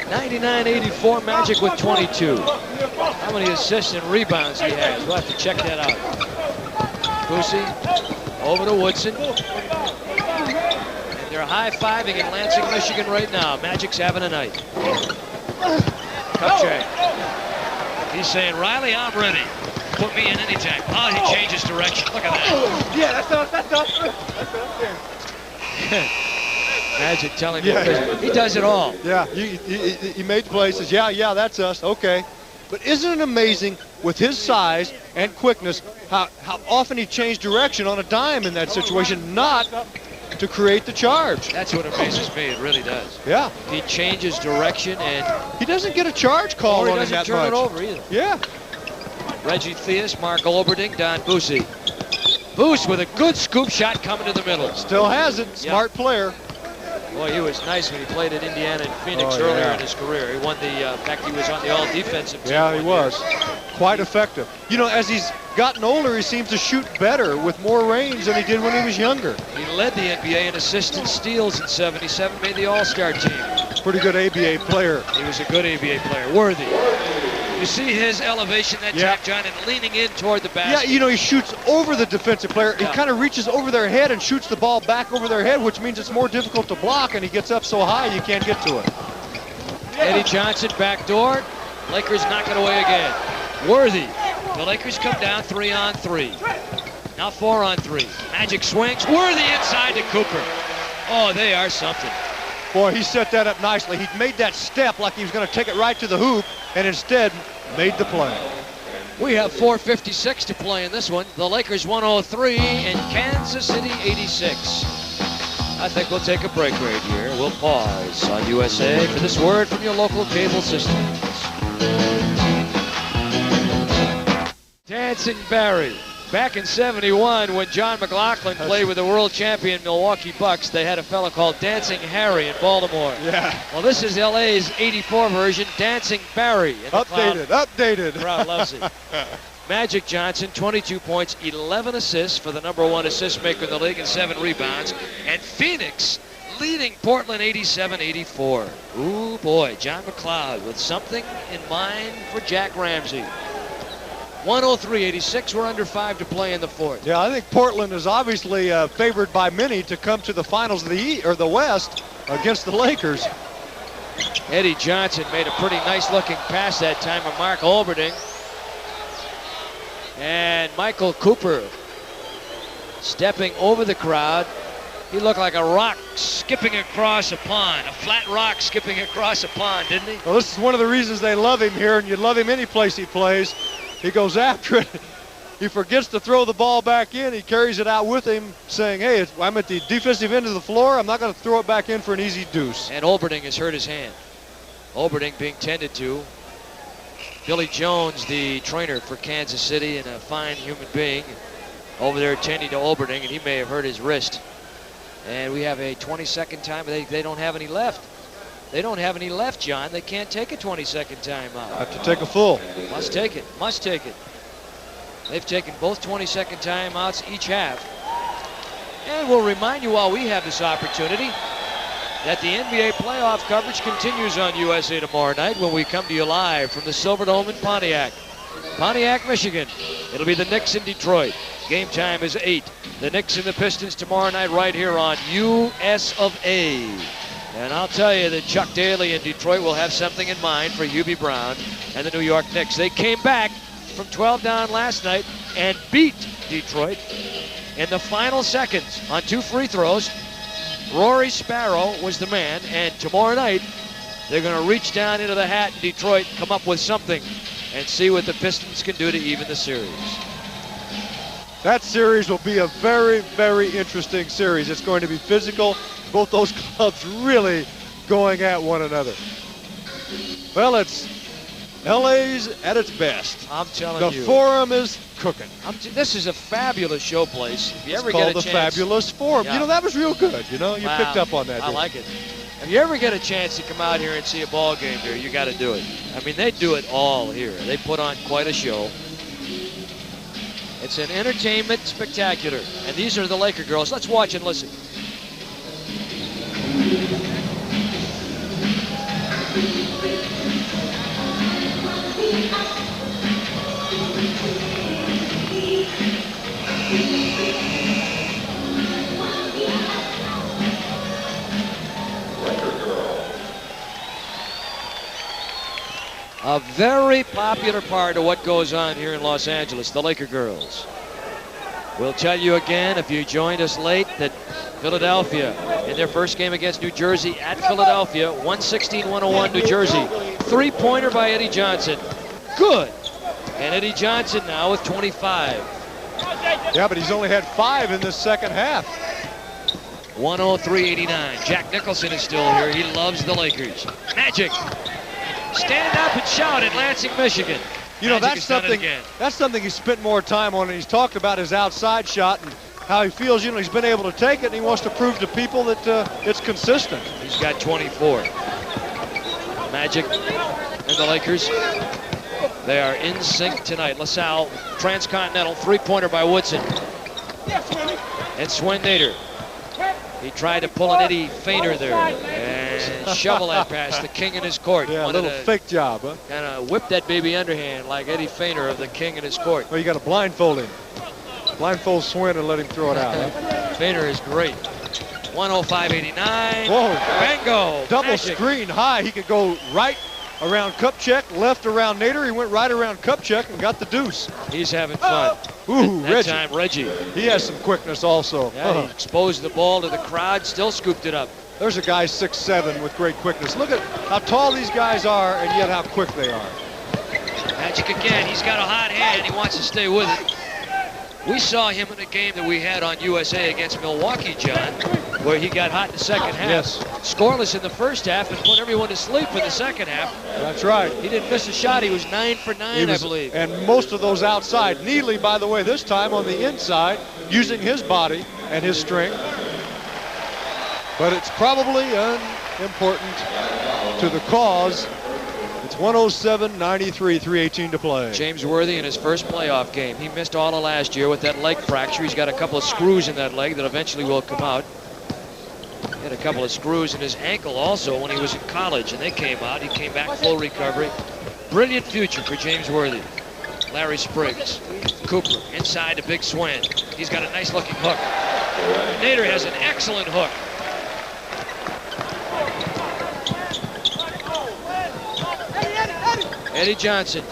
$99-84 Magic with 22. How many assists and rebounds he has? We'll have to check that out. Boosie over to Woodson. And they're high-fiving in Lansing, Michigan right now. Magic's having a night. Kupchak. He's saying, Riley, I'm ready. Put me in anytime. Oh, he changes direction. Look at that. Yeah, that's us. Magic telling me he does it all. Yeah, he made the play, says, yeah, that's us, okay. But isn't it amazing with his size and quickness how often he changed direction on a dime in that situation, not to create the charge. That's what amazes me, it really does. Yeah. He changes direction and he doesn't get a charge call on him that much. He doesn't turn it over either. Yeah. Reggie Theus, Mark Olberding, Don Boosie. Boose with a good scoop shot coming to the middle. Still has it, smart player. Boy, he was nice when he played at Indiana and Phoenix earlier in his career. He won the, in fact, he was on the all-defensive team. Yeah, he was. Quite effective. You know, as he's gotten older, he seems to shoot better with more range than he did when he was younger. He led the NBA in assists and steals in '77, made the All-Star team. Pretty good ABA player. He was a good ABA player. Worthy. You see his elevation that time, John, and leaning in toward the basket. Yeah, you know, he shoots over the defensive player. He kind of reaches over their head and shoots the ball back over their head, which means it's more difficult to block, and he gets up so high you can't get to it. Eddie Johnson, backdoor. Lakers knock it away again. Worthy. The Lakers come down 3-on-3. Now 4-on-3. Magic swings. Worthy inside to Cooper. Oh, they are something. Boy, he set that up nicely. He made that step like he was going to take it right to the hoop, and instead made the play. We have 4:56 to play in this one. The Lakers 103 and Kansas City 86. I think we'll take a break right here. We'll pause on USA for this word from your local cable system. Dancing Barry. Back in '71, when John McLaughlin played with the world champion Milwaukee Bucks, they had a fella called Dancing Harry in Baltimore. Yeah. Well, this is LA's '84 version, Dancing Barry. Updated. The crowd loves it. Magic Johnson, 22 points, 11 assists for the #1 assist maker in the league and 7 rebounds. And Phoenix leading Portland 87-84. Ooh, boy, John McLeod with something in mind for Jack Ramsey. 103-86. We're under 5 to play in the fourth. Yeah, I think Portland is obviously favored by many to come to the finals of the West against the Lakers. Eddie Johnson made a pretty nice-looking pass that time of Mark Olberding. And Michael Cooper stepping over the crowd. He looked like a rock skipping across a pond, a flat rock skipping across a pond, didn't he? Well, this is one of the reasons they love him here, and you'd love him any place he plays. He goes after it. He forgets to throw the ball back in. He carries it out with him, saying, hey, I'm at the defensive end of the floor. I'm not going to throw it back in for an easy deuce. And Olberding has hurt his hand. Olberding being tended to. Billy Jones, the trainer for Kansas City, and a fine human being, over there tending to Olberding, and he may have hurt his wrist. And we have a 20-second time. They don't have any left. They don't have any left, John. They can't take a 20-second timeout. Have to take a full. Must take it. Must take it. They've taken both 20-second timeouts each half. And we'll remind you while we have this opportunity that the NBA playoff coverage continues on USA tomorrow night when we come to you live from the Silverdome in Pontiac. Pontiac, Michigan. It'll be the Knicks in Detroit. Game time is 8. The Knicks and the Pistons tomorrow night right here on US of A. And I'll tell you that Chuck Daly in Detroit will have something in mind for Hubie Brown and the New York Knicks. They came back from 12 down last night and beat Detroit in the final seconds on 2 free throws. Rory Sparrow was the man, and tomorrow night they're going to reach down into the hat in Detroit, come up with something, and see what the Pistons can do to even the series. That series will be a very, very interesting series. It's going to be physical. Both those clubs really going at one another. Well, it's LA's at its best. I'm telling you. The Forum is cooking. This is a fabulous showplace. If you ever it's get called a the chance, Fabulous Forum. Yeah. You know, that was real good. You know, you picked up on that. I like it. If you ever get a chance to come out here and see a ball game here, you got to do it. I mean, they do it all here. They put on quite a show. It's an entertainment spectacular. And these are the Laker girls. Let's watch and listen. A very popular part of what goes on here in Los Angeles, the Laker girls. We'll tell you again, if you joined us late, that Philadelphia, in their first game against New Jersey at Philadelphia, 116-101 New Jersey. Three-pointer by Eddie Johnson. Good. And Eddie Johnson now with 25. Yeah, but he's only had 5 in this second half. 103-89. Jack Nicholson is still here. He loves the Lakers. Magic. Stand up and shout at Lansing, Michigan. You know, Magic that's something he spent more time on, and he's talked about his outside shot and how he feels, you know, he's been able to take it, and he wants to prove to people that it's consistent. He's got 24. Magic and the Lakers, they are in sync tonight. LaSalle, transcontinental, three-pointer by Woodson. And Swen Nader. He tried to pull an Eddie Feiner there and shovel that pass. The king in his court. Yeah, a little fake job, huh? Kind of whip that baby underhand like Eddie Feiner of the king in his court. Well, you got to blindfold him. Blindfold Swen and let him throw it out. Huh? Feiner is great. 105-89. Whoa. Bango. Double Magic. screen high. He could go right around Kupchak, left around Nader. He went right around Kupchak and got the deuce. He's having fun. Ooh, that Reggie. time, Reggie. He has some quickness also. Yeah, he exposed the ball to the crowd, still scooped it up. There's a guy 6'7" with great quickness. Look at how tall these guys are and yet how quick they are. Magic again. He's got a hot hand. He wants to stay with it. We saw him in a game that we had on USA against Milwaukee, John, where he got hot in the second half. Yes. Scoreless in the first half and put everyone to sleep in the second half. That's right. He didn't miss a shot. He was 9 for 9, I believe. And most of those outside. Neely, by the way, this time on the inside, using his body and his strength. But it's probably unimportant to the cause. It's 107-93, 3:18 to play. James Worthy in his first playoff game. He missed all of last year with that leg fracture. He's got a couple of screws in that leg that eventually will come out. He had a couple of screws in his ankle also when he was in college, and they came out. He came back full recovery. Brilliant future for James Worthy. Larry Spriggs. Cooper inside to Big Swen. He's got a nice looking hook. Nader has an excellent hook. Eddie Johnson.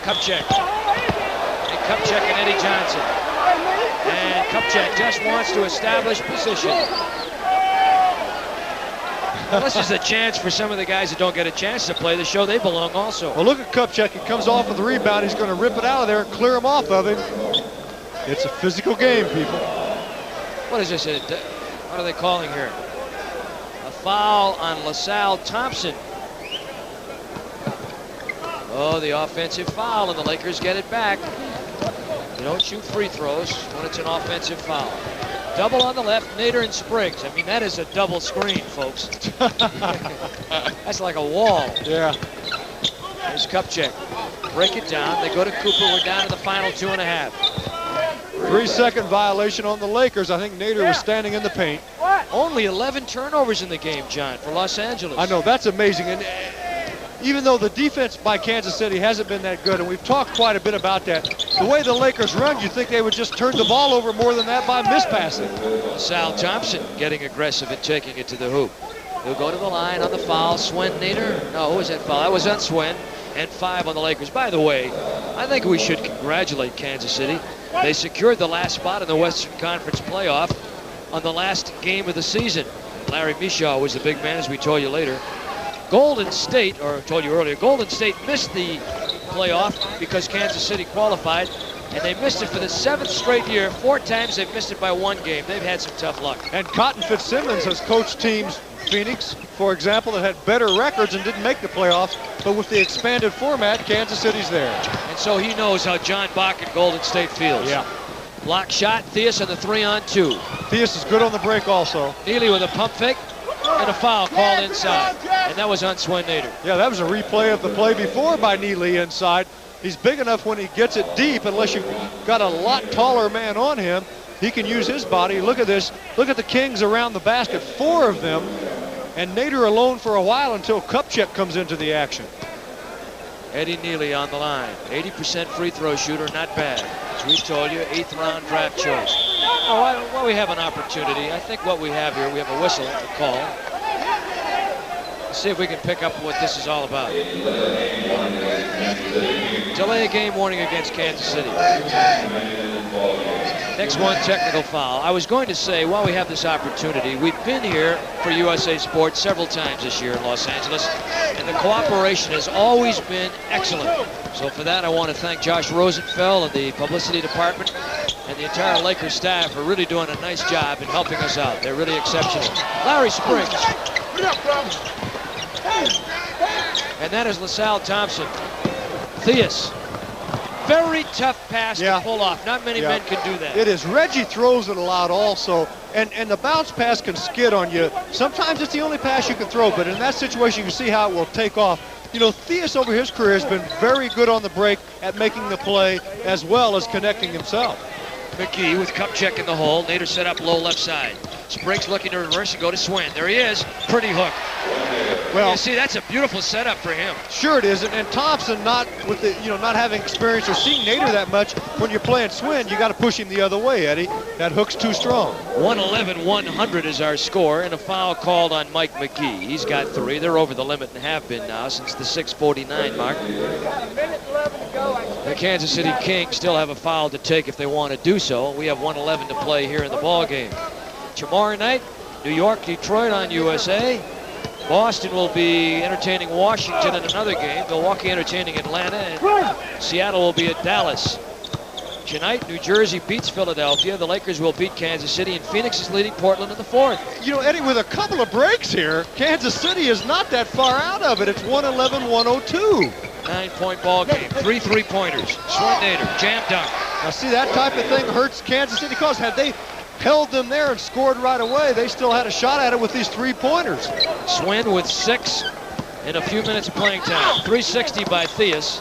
Kupchak. And Kupchak and Eddie Johnson. And Kupchak just wants to establish position. Well, this is a chance for some of the guys that don't get a chance to play the show they belong also. Well, look at Kupchak. He comes off with the rebound. He's going to rip it out of there and clear him off of him. It's a physical game, people. What is this? What are they calling here? A foul on LaSalle Thompson. Oh, the offensive foul, and the Lakers get it back. You don't shoot free throws when it's an offensive foul. Double on the left, Nader and Spriggs. I mean, that is a double screen, folks. That's like a wall. Yeah. There's Kupchak. Break it down. They go to Cooper. We're down to the final 2.5. 3-second violation on the Lakers. I think Nader was standing in the paint. Only 11 turnovers in the game, John, for Los Angeles. I know, that's amazing. And even though the defense by Kansas City hasn't been that good, and we've talked quite a bit about that, the way the Lakers run, you'd think they would just turn the ball over more than that by mispassing. Sal Thompson getting aggressive and taking it to the hoop. He'll go to the line on the foul. Swen Nader. No, who was that foul? That was on Swen. And 5 on the Lakers. By the way, I think we should congratulate Kansas City. They secured the last spot in the Western Conference playoff on the last game of the season. Larry Mishaw was the big man, as we told you later. Golden State, or told you earlier, Golden State missed the playoff because Kansas City qualified, and they missed it for the 7th straight year. 4 times they've missed it by 1 game. They've had some tough luck. And Cotton Fitzsimmons has coached teams, Phoenix, for example, that had better records and didn't make the playoffs, but with the expanded format, Kansas City's there. And so he knows how John Bach and Golden State feels. Yeah. Block shot, Theus on the 3-on-2. Theus is good on the break also. Neely with a pump fake and a foul called inside. And that was on Swen Nader. Yeah, that was a replay of the play before by Neely inside. He's big enough when he gets it deep, unless you've got a lot taller man on him. He can use his body. Look at this. Look at the Kings around the basket, 4 of them. And Nader alone for a while until Kupchak comes into the action. Eddie Neely on the line. 80% free throw shooter, not bad. As we told you, 8th round draft choice. Oh, well, we have an opportunity. I think what we have here, we have a whistle to call. Let's see if we can pick up what this is all about. Delay game warning against Kansas City. Next one, technical foul. I was going to say, while we have this opportunity, we've been here for USA Sports several times this year in Los Angeles, and the cooperation has always been excellent. So for that, I want to thank Josh Rosenfeld and the publicity department and the entire Lakers staff for really doing a nice job in helping us out. They're really exceptional. Larry Spriggs. And that is LaSalle Thompson. Theus. Very tough pass to pull off. Not many men can do that. It is. Reggie throws it a lot also, and the bounce pass can skid on you. Sometimes it's the only pass you can throw, but in that situation, you can see how it will take off. You know, Theus over his career has been very good on the break at making the play as well as connecting himself. McGee with Kupchak in the hole. Nader set up low left side. Spriggs looking to reverse and go to Swen. There he is. Pretty hook. Well, you see, that's a beautiful setup for him. Sure it is, and Thompson not with the not having experience or seeing Nader that much. When you're playing Swen, you got to push him the other way, Eddie. That hook's too strong. 111-100 is our score, and a foul called on Mike McGee. He's got 3. They're over the limit and have been now since the 6:49 mark. The Kansas City Kings still have a foul to take if they want to do so. We have 1:11 to play here in the ball game. Tomorrow night, New York, Detroit on USA. Boston will be entertaining Washington in another game. Milwaukee entertaining Atlanta, and Seattle will be at Dallas. Tonight, New Jersey beats Philadelphia. The Lakers will beat Kansas City, and Phoenix is leading Portland in the fourth. You know, Eddie, with a couple of breaks here, Kansas City is not that far out of it. It's 111-102. 9-point ball game. 3 3-pointers. Swin Nader, jam dunk. Now, see, that type of thing hurts Kansas City, because had they held them there and scored right away, they still had a shot at it with these 3-pointers. Swin with 6 in a few minutes of playing time. 360 by Theus.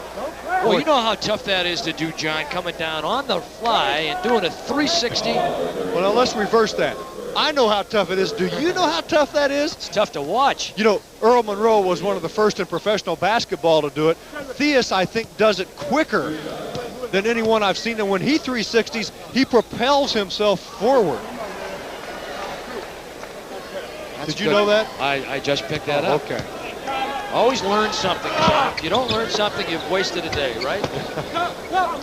Well, you know how tough that is to do, John, coming down on the fly and doing a 360. Well, now let's reverse that. I know how tough it is. Do you know how tough that is? It's tough to watch. You know, Earl Monroe was one of the first in professional basketball to do it. Theus, I think, does it quicker than anyone I've seen. And when he 360s, he propels himself forward. Did you know that? I just picked that up. Okay. Always learn something, John. If you don't learn something, you've wasted a day, right?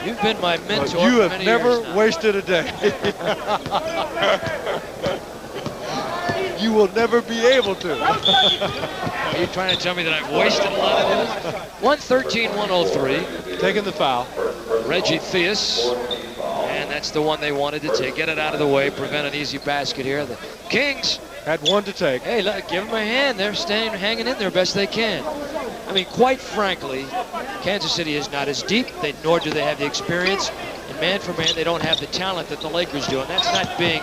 You've been my mentor Well, you for have many never years now. wasted a day. You will never be able to. Are you trying to tell me that I've wasted a lot of days? 113-103. Taking the foul. Reggie Theus. And that's the one they wanted to take. Get it out of the way, prevent an easy basket here. The Kings had one to take. Hey, look, give them a hand. They're hanging in there best they can. I mean, quite frankly, Kansas City is not as deep, nor do they have the experience. And man for man, they don't have the talent that the Lakers do. And that's not being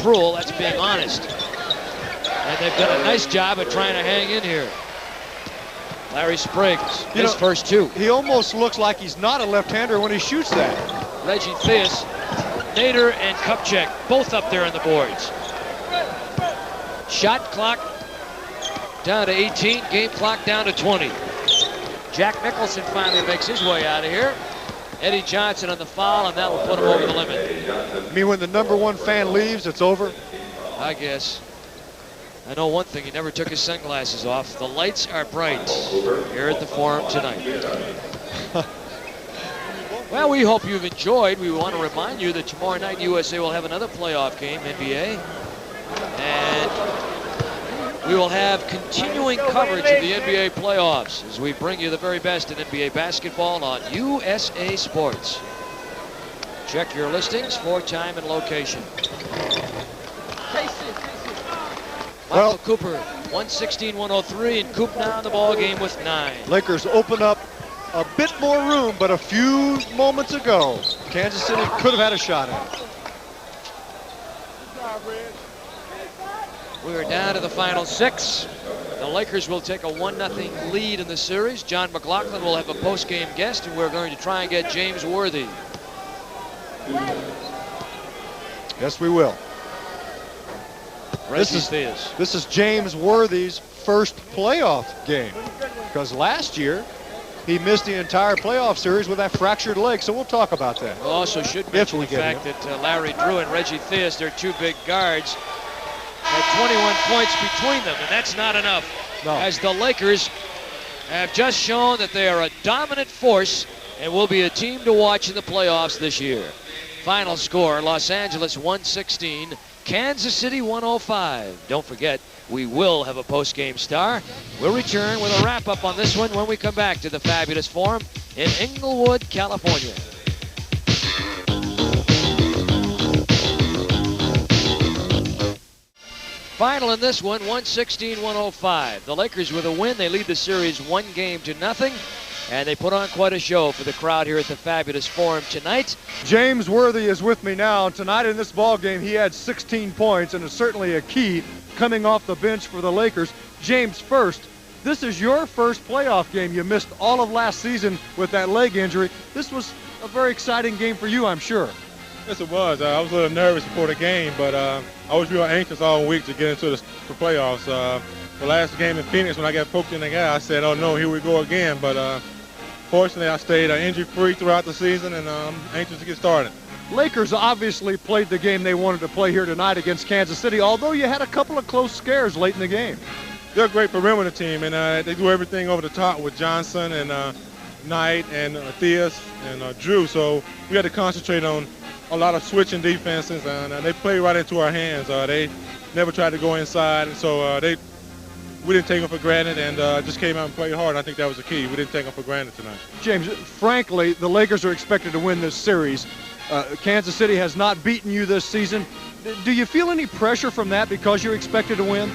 cruel, that's being honest. And they've done a nice job of trying to hang in here. Larry Spriggs, his first 2. He almost looks like he's not a left-hander when he shoots that. Reggie Theus, Nader, and Kupchak, both up there on the boards. Shot clock down to 18, game clock down to 20. Jack Nicholson finally makes his way out of here. Eddie Johnson on the foul, and that will put him over the limit. I mean, when the #1 fan leaves, it's over? I guess. I know one thing, he never took his sunglasses off. The lights are bright here at the Forum tonight. Well, we hope you've enjoyed. We want to remind you that tomorrow night USA will have another playoff game, NBA. And we will have continuing coverage of the NBA playoffs as we bring you the very best in NBA basketball on USA Sports. Check your listings for time and location. Michael Cooper, 116-103, and Coop now in the ball game with 9. Lakers open up a bit more room, but a few moments ago, Kansas City could have had a shot at it. We're down to the final 6. The Lakers will take a 1-0 lead in the series. John McLaughlin will have a post-game guest, and we're going to try and get James Worthy. Yes, we will. This is James Worthy's first playoff game, because last year he missed the entire playoff series with that fractured leg, so we'll talk about that. We also should mention the fact that Larry Drew and Reggie Theus, their 2 big guards, had 21 points between them, and that's not enough. No. As the Lakers have just shown that they are a dominant force and will be a team to watch in the playoffs this year. Final score, Los Angeles 116, Kansas City 105. Don't forget, we will have a post-game star. We'll return with a wrap-up on this one when we come back to the fabulous Forum in Inglewood, California. Final in this one, 116-105. The Lakers with a win. They lead the series 1-0. And they put on quite a show for the crowd here at the fabulous Forum tonight. James Worthy is with me now. Tonight in this ball game, he had 16 points and is certainly a key coming off the bench for the Lakers. James, first, this is your first playoff game. You missed all of last season with that leg injury. This was a very exciting game for you, I'm sure. Yes, it was. I was a little nervous before the game, but I was real anxious all week to get into the playoffs. The last game in Phoenix, when I got poked in the eye, I said, oh no, here we go again. But fortunately, I stayed injury-free throughout the season, and I'm anxious to get started. Lakers obviously played the game they wanted to play here tonight against Kansas City, although you had a couple of close scares late in the game. They're a great perimeter team, and they do everything over the top with Johnson and Knight and Theus and Drew. So we had to concentrate on a lot of switching defenses, and they play right into our hands. They never tried to go inside, and so they we didn't take them for granted and just came out and played hard. I think that was the key. We didn't take them for granted tonight. James, frankly, the Lakers are expected to win this series. Kansas City has not beaten you this season. Do you feel any pressure from that because you're expected to win?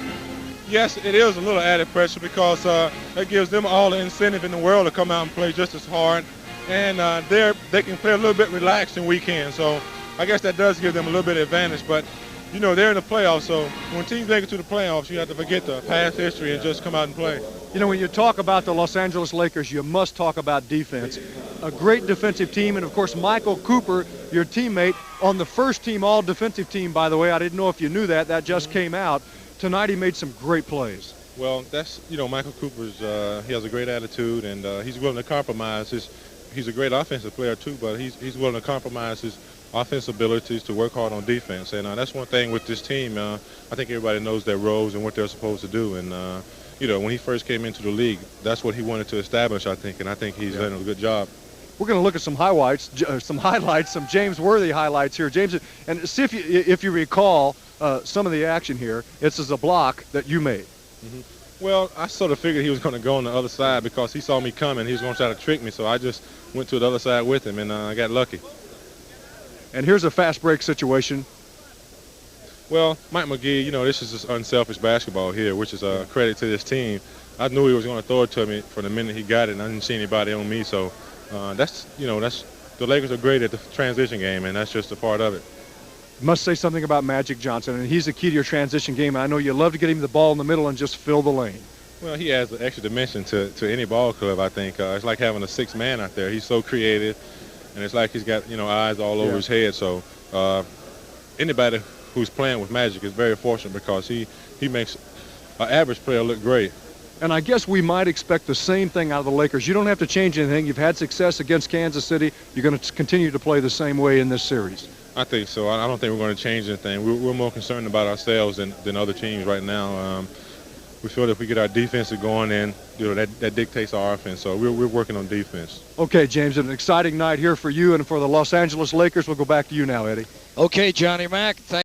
Yes, it is a little added pressure because that gives them all the incentive in the world to come out and play just as hard. And they can play a little bit relaxed in weekends. So I guess that does give them a little bit of advantage. But, you know, they're in the playoffs. So when teams make it to the playoffs, you have to forget the past history and just come out and play. You know, when you talk about the Los Angeles Lakers, you must talk about defense. A great defensive team, and of course Michael Cooper, your teammate, on the first team all-defensive team, by the way. I didn't know if you knew that. That just came out. Tonight he made some great plays. Well, that's, you know, Michael Cooper's, he has a great attitude, and he's willing to compromise. He's a great offensive player too, but he's willing to compromise his offensive abilities to work hard on defense. And that's one thing with this team. I think everybody knows their roles and what they're supposed to do. And you know, when he first came into the league, that's what he wanted to establish, I think, and I think he's done a good job. We're going to look at some highlights, some James Worthy highlights here, James, and see if you recall some of the action here. This is a block that you made. Mm-hmm. Well, I sort of figured he was going to go on the other side because he saw me coming. He was going to try to trick me, so I just went to the other side with him, and I got lucky. And here's a fast break situation. Well, Mike McGee, you know, this is just unselfish basketball here, which is a credit to this team. I knew he was going to throw it to me from the minute he got it, and I didn't see anybody on me. So that's the Lakers are great at the transition game, and that's just a part of it. Must say something about Magic Johnson, and he's the key to your transition game. And I know you love to get him the ball in the middle and just fill the lane. Well, he adds an extra dimension to any ball club, I think. It's like having a sixth man out there. He's so creative, and it's like he's got, you know, eyes all over his head. So anybody who's playing with Magic is very fortunate because he makes an average player look great. And I guess we might expect the same thing out of the Lakers. You don't have to change anything. You've had success against Kansas City. You're going to continue to play the same way in this series. I think so. I don't think we're going to change anything. We're more concerned about ourselves than other teams right now. We feel that if we get our defense going, then that dictates our offense. So we're working on defense. Okay, James, an exciting night here for you and for the Los Angeles Lakers. We'll go back to you now, Eddie. Okay, Johnny Mack.